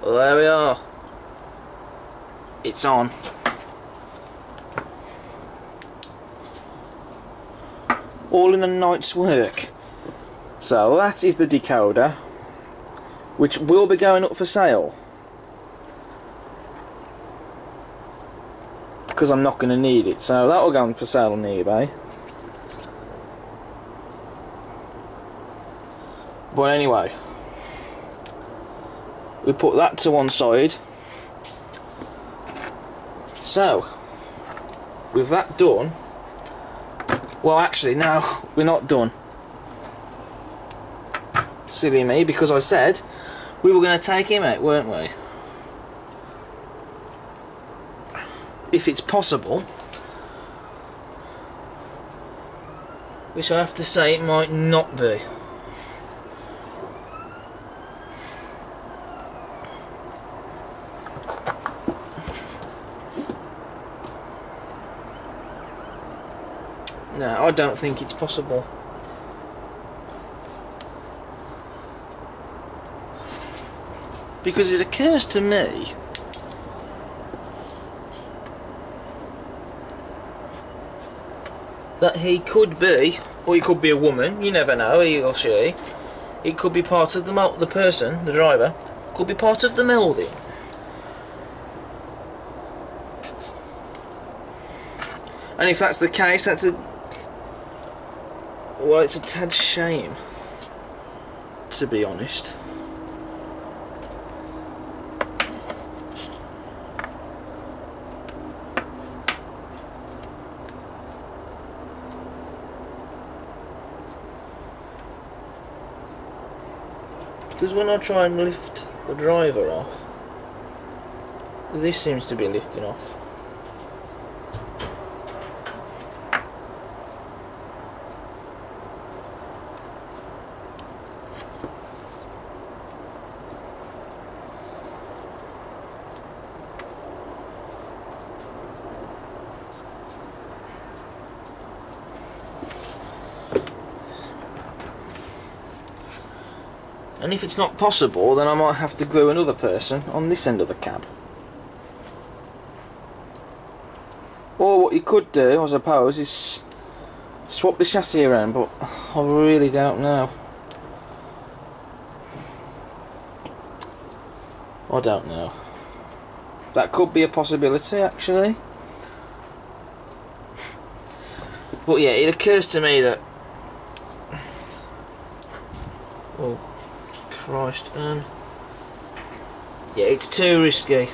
Well, there we are. It's on. All in a night's work. So that is the decoder, which will be going up for sale, because I'm not going to need it. So that will go on for sale on eBay. But anyway, we put that to one side. So with that done, well actually no, we're not done. Silly me, because I said we were going to take him out, weren't we? If it's possible, which I have to say it might not be. No, I don't think it's possible. Because it occurs to me that he could be, or he could be a woman, you never know, he or she. It could be part of the person, the driver, could be part of the melding. And if that's the case, that's a... well, it's a tad shame, to be honest. Because when I try and lift the driver off, this seems to be lifting off. And if it's not possible, then I might have to glue another person on this end of the cab. Or what you could do, I suppose, is swap the chassis around, but I really don't know. I don't know. That could be a possibility, actually. But yeah, it occurs to me that... Oh, Christ, yeah, it's too risky.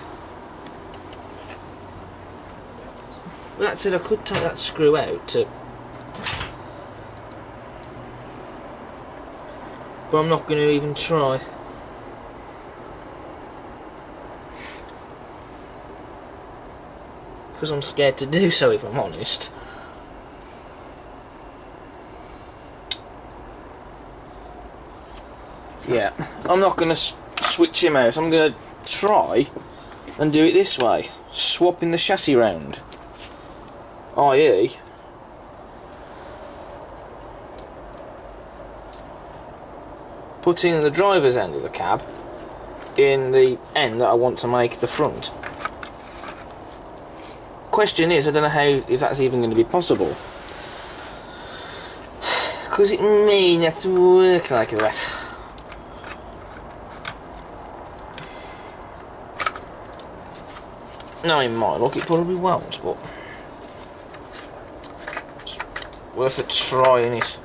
That said, I could take that screw out to... But I'm not going to even try. Because I'm scared to do so, if I'm honest. Yeah, I'm not going to switch him out. I'm going to try and do it this way, swapping the chassis round. I.e. putting the driver's end of the cab in the end that I want to make the front. Question is, I don't know if that's even going to be possible. Because it may not work like that. No, it might look, it probably won't, but it's worth a try, isn't it?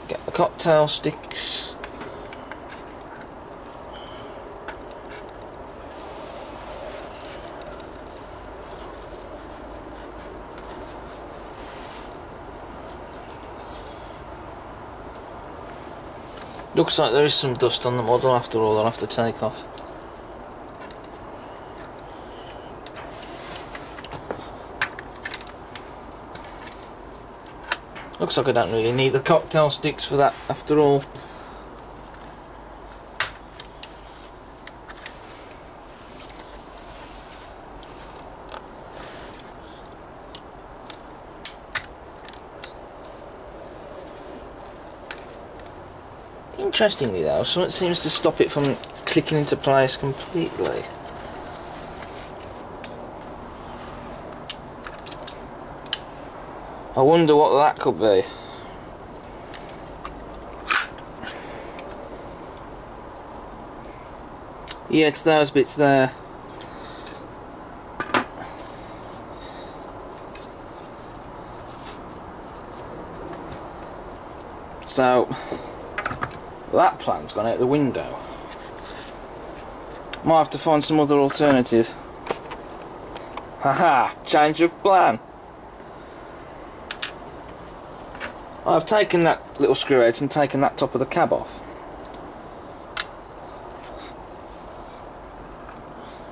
Get the cocktail sticks. Looks like there is some dust on the model after all. I'll have to take off. Looks like I don't really need the cocktail sticks for that after all. Interestingly though, something seems to stop it from clicking into place completely. I wonder what that could be. Yeah, it's those bits there. So that plan's gone out the window. Might have to find some other alternative. Haha, change of plan. I've taken that little screw out and taken that top of the cab off.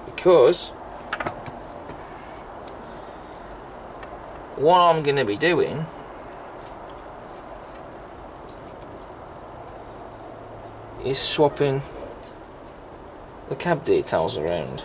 Because what I'm going to be doing is swapping the cab details around.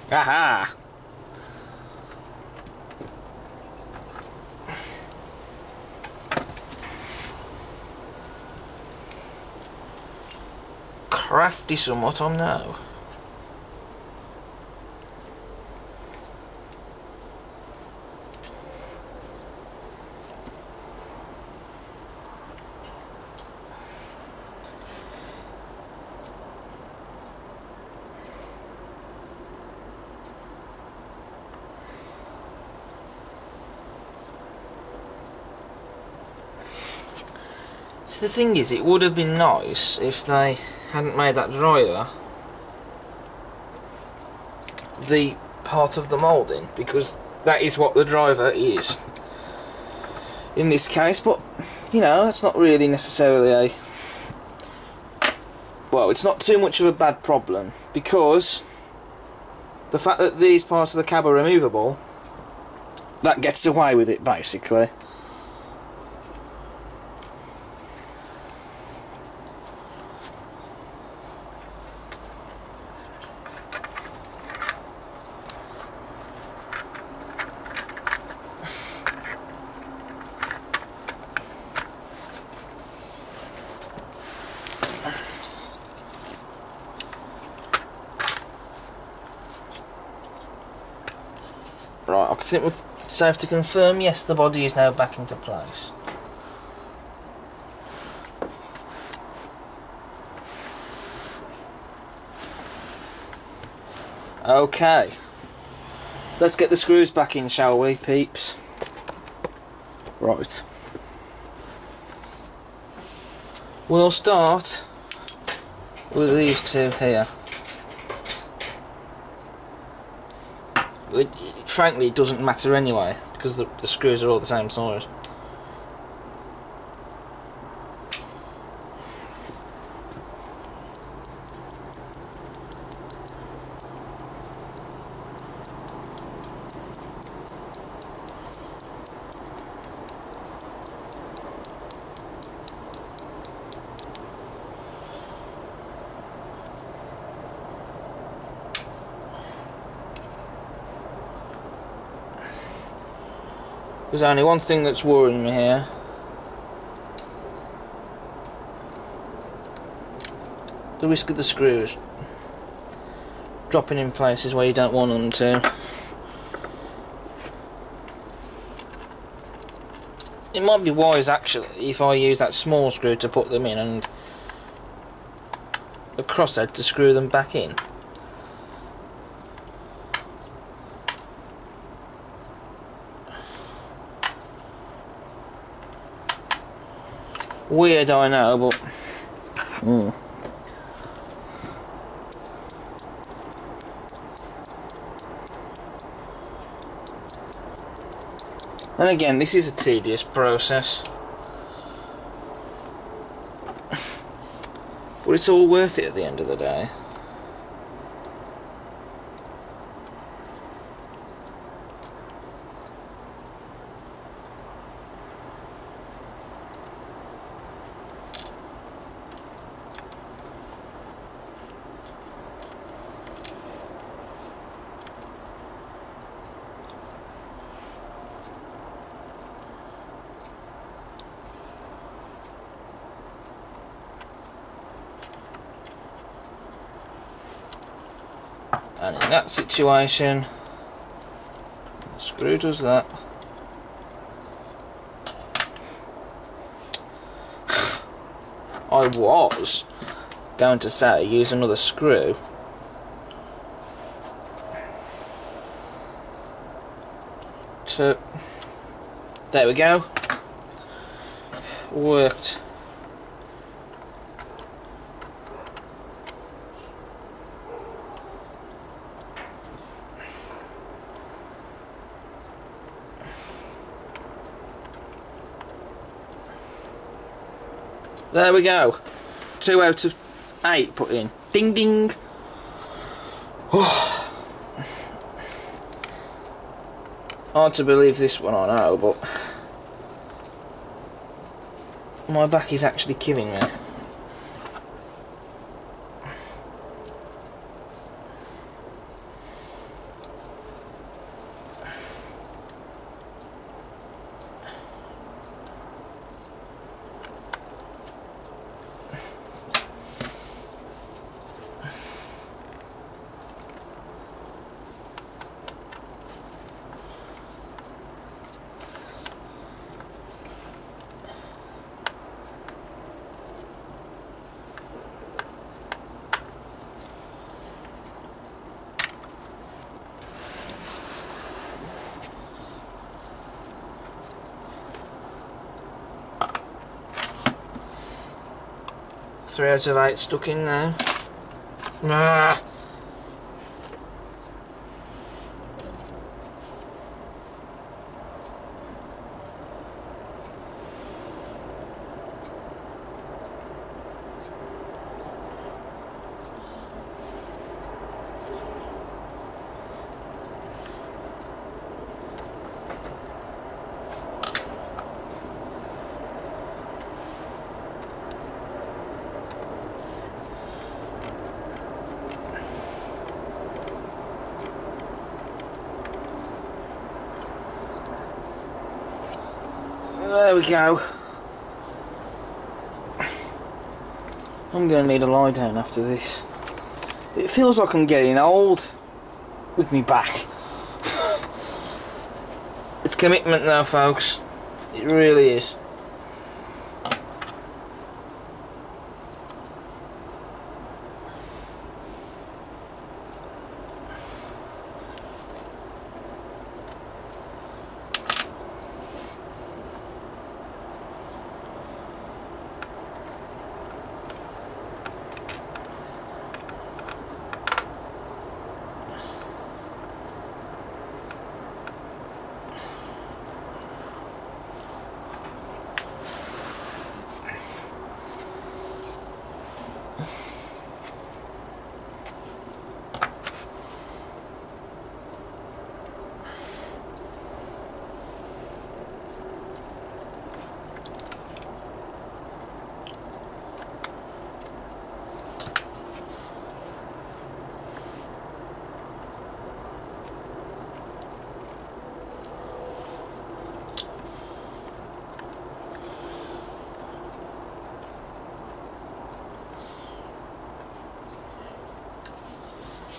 Aha! Crafty somewhat, I know. So the thing is, it would have been nice if they hadn't made that driver the part of the moulding, because that is what the driver is in this case. But you know, that's not really necessarily a, well, it's not too much of a bad problem, because the fact that these parts of the cab are removable, that gets away with it basically. Right, I think we're safe to confirm, yes, the body is now back into place. Okay, let's get the screws back in, shall we, peeps? Right. We'll start with these two here. Frankly, it doesn't matter anyway, because the screws are all the same size. There's only one thing that's worrying me here. The risk of the screws dropping in places where you don't want them to. It might be wise actually if I use that small screw to put them in and a crosshead to screw them back in. Weird, I know, but and again, this is a tedious process, but it's all worth it at the end of the day. And in that situation, the screw does that. I was going to say use another screw, so there we go, worked. There we go. 2 out of 8 put in. Ding ding. Hard to believe this one, I know, but my back is actually killing me. 3 out of 8 stuck in now. Ah. There we go. I'm going to need a lie down after this. It feels like I'm getting old with me back. It's commitment now, folks. It really is.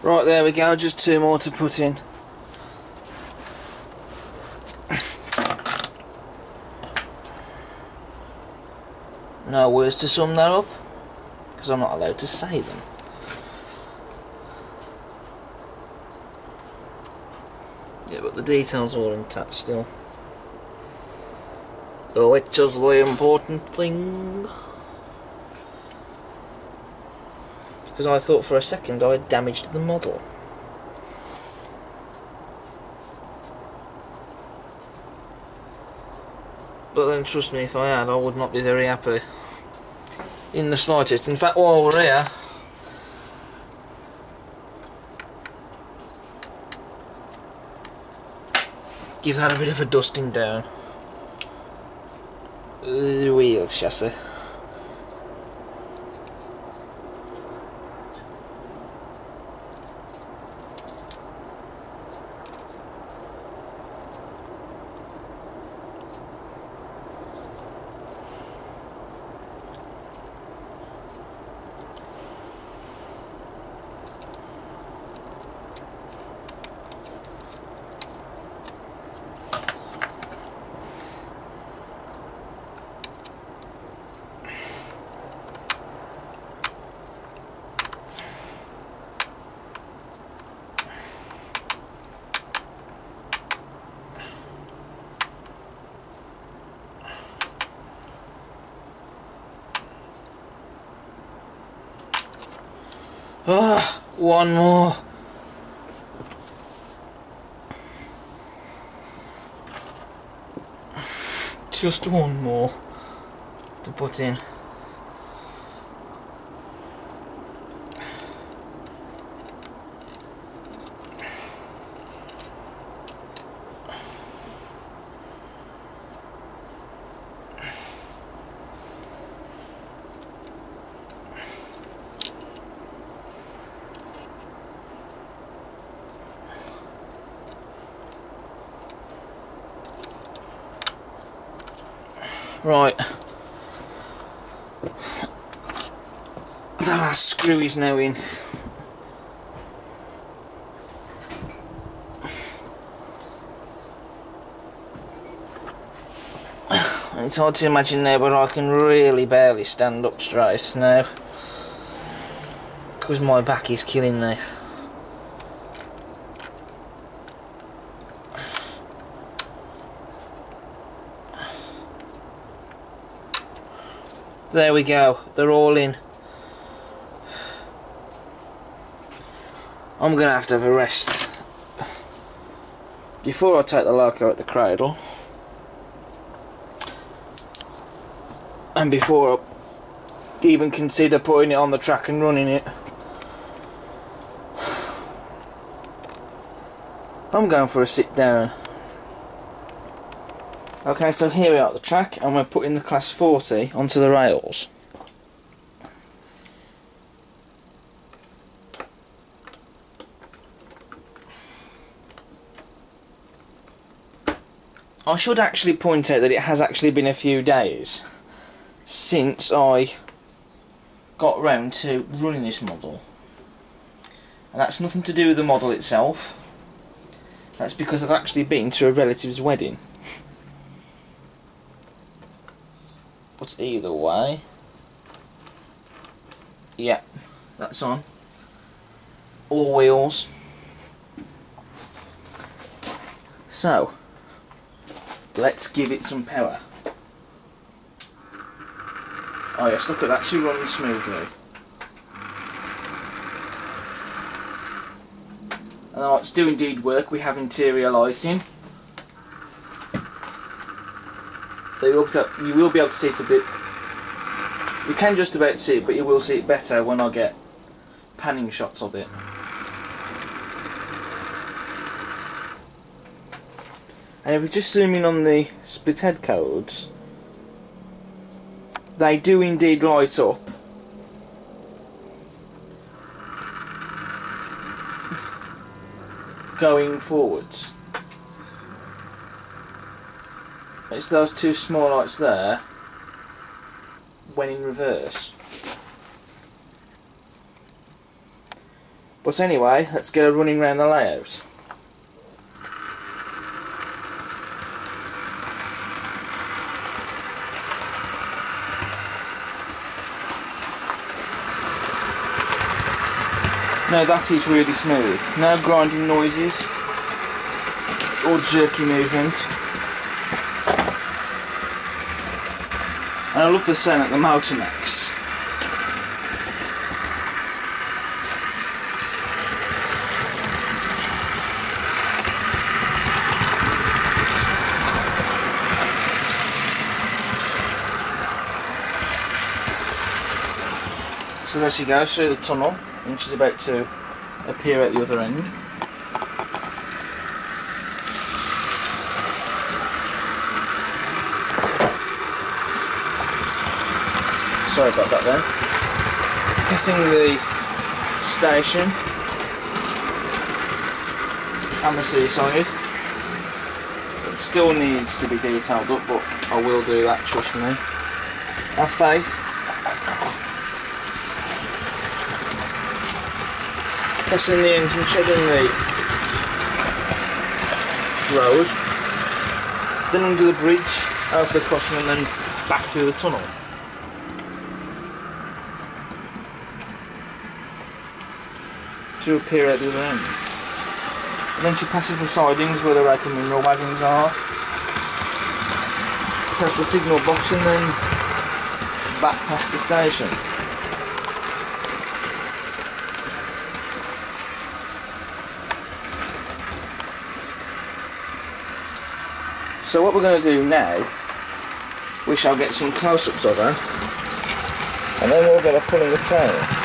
Right, there we go, just 2 more to put in. No words to sum that up, because I'm not allowed to say them. Yeah, but the details are all intact still. Which is the important thing. Because I thought for a second I had damaged the model. But then trust me, if I had, I would not be very happy. In the slightest. In fact, while we're here, give that a bit of a dusting down. The wheel chassis. Ah, 1 more. Just 1 more to put in. Right, the last screw is now in. And it's hard to imagine now, but I can really barely stand up straight now because my back is killing me. There we go, they're all in. I'm going to have a rest before I take the loco at the cradle, and before I even consider putting it on the track and running it. I'm going for a sit down. Okay, so here we are at the track, and we're putting the Class 40 onto the rails. I should actually point out that it has actually been a few days since I got round to running this model. And that's nothing to do with the model itself. That's because I've actually been to a relative's wedding. But either way, yeah, that's on. All wheels. So, let's give it some power. Oh yes, look at that, she runs smoothly. And the lights do indeed work. We have interior lighting. You will be able to see it a bit. You can just about see it, but you will see it better when I get panning shots of it. And if we just zoom in on the split head codes, they do indeed light up. Going forwards. It's those two small lights there when in reverse. But anyway, let's get a running round the layout. Now that is really smooth. No grinding noises or jerky movement. And I love the sound that the motor makes. So there she goes through the tunnel, and she's about to appear at the other end. Sorry about that then. Passing the station and the seaside. It still needs to be detailed up, but I will do that, trust me. Have faith. Pressing the engine shed in the road, then under the bridge, over the crossing, and then back through the tunnel. To appear at the other end. And then she passes the sidings where the rake and mineral wagons are, past the signal box, and then back past the station. So what we're going to do now, we shall get some close-ups of her, and then we'll get her pulling the train.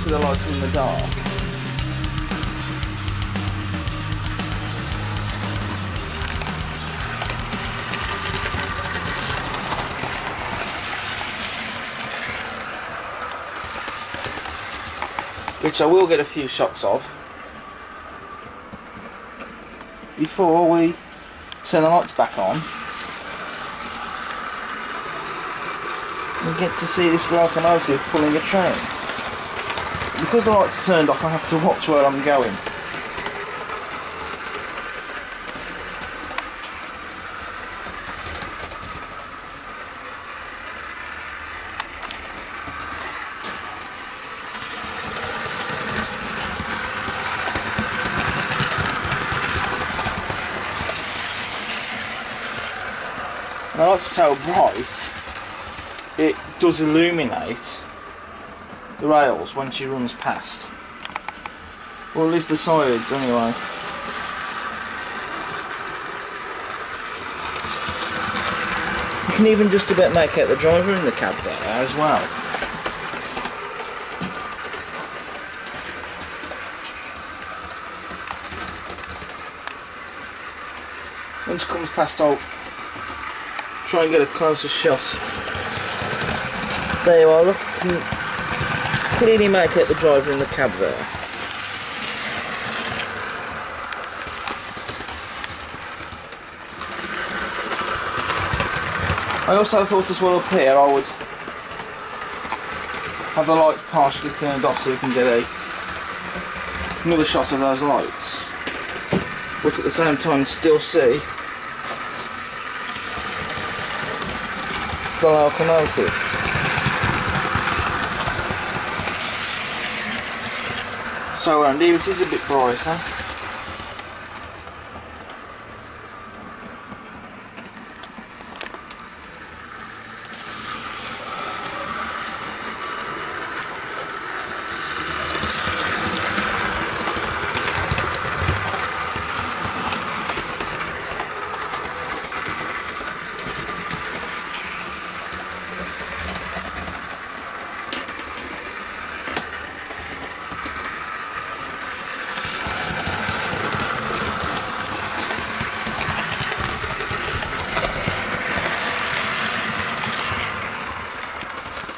see the lights in the dark. Which I will get a few shots of before we turn the lights back on. We get to see this locomotive pulling a train. Because the lights are turned off, I have to watch where I'm going. And the lights are so bright, it does illuminate the rails when she runs past. Or at least the sides anyway. You can even just about make out the driver in the cab there as well. When she comes past, I'll try and get a closer shot. There you are, look, you can clearly make out the driver in the cab there. I also thought as well up here I would have the lights partially turned off so you can get another shot of those lights, but at the same time still see the locomotive. So around here it is a bit brighter.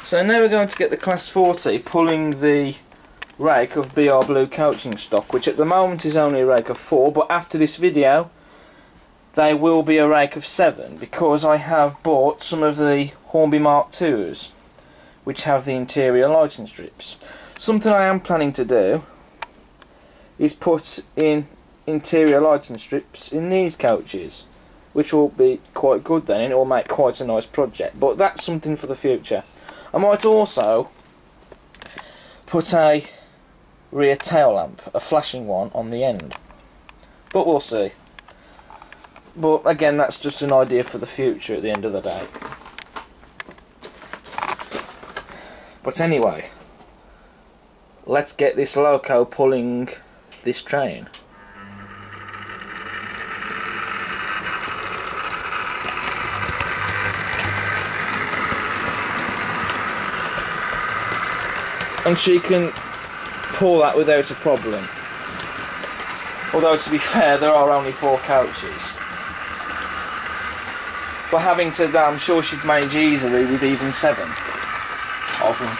So now we're going to get the Class 40 pulling the rake of BR Blue coaching stock, which at the moment is only a rake of 4, but after this video they will be a rake of 7, because I have bought some of the Hornby Mark IIs which have the interior lighting strips. Something I am planning to do is put in interior lighting strips in these coaches, which will be quite good then, and it will make quite a nice project, but that's something for the future. I might also put a rear tail lamp, a flashing one, on the end, but we'll see. But again, that's just an idea for the future at the end of the day. But anyway, let's get this loco pulling this train. And she can pull that without a problem. Although, to be fair, there are only 4 coaches. But having said that, I'm sure she'd manage easily with even 7 of them.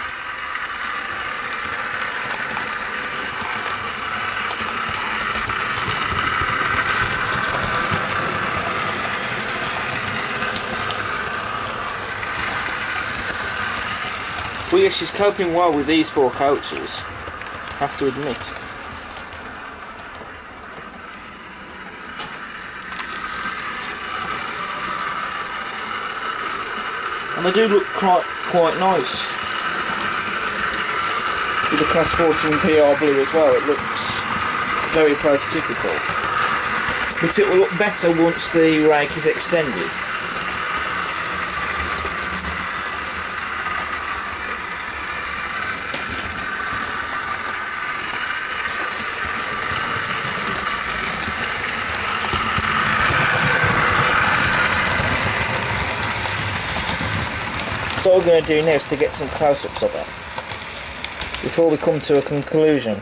Well, yes, she's coping well with these 4 coaches, I have to admit. And they do look quite nice. With the Class 14 PR Blue as well, it looks very prototypical. But it will look better once the rake is extended. So what we're going to do now is to get some close-ups of it. before we come to a conclusion.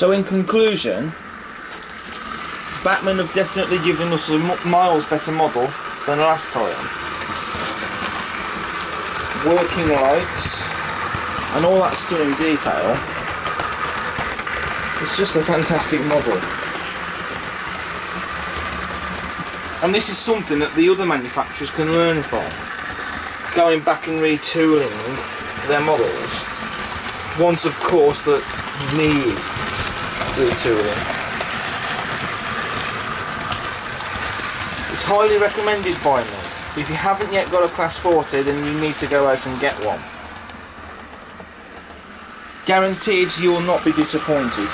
So in conclusion, Bachmann have definitely given us a miles better model than last time. Working lights and all that stunning detail. It's just a fantastic model. And this is something that the other manufacturers can learn from. Going back and retooling their models. Once of course that need retooling. It's highly recommended by me. If you haven't yet got a Class 40, then you need to go out and get one. Guaranteed you will not be disappointed.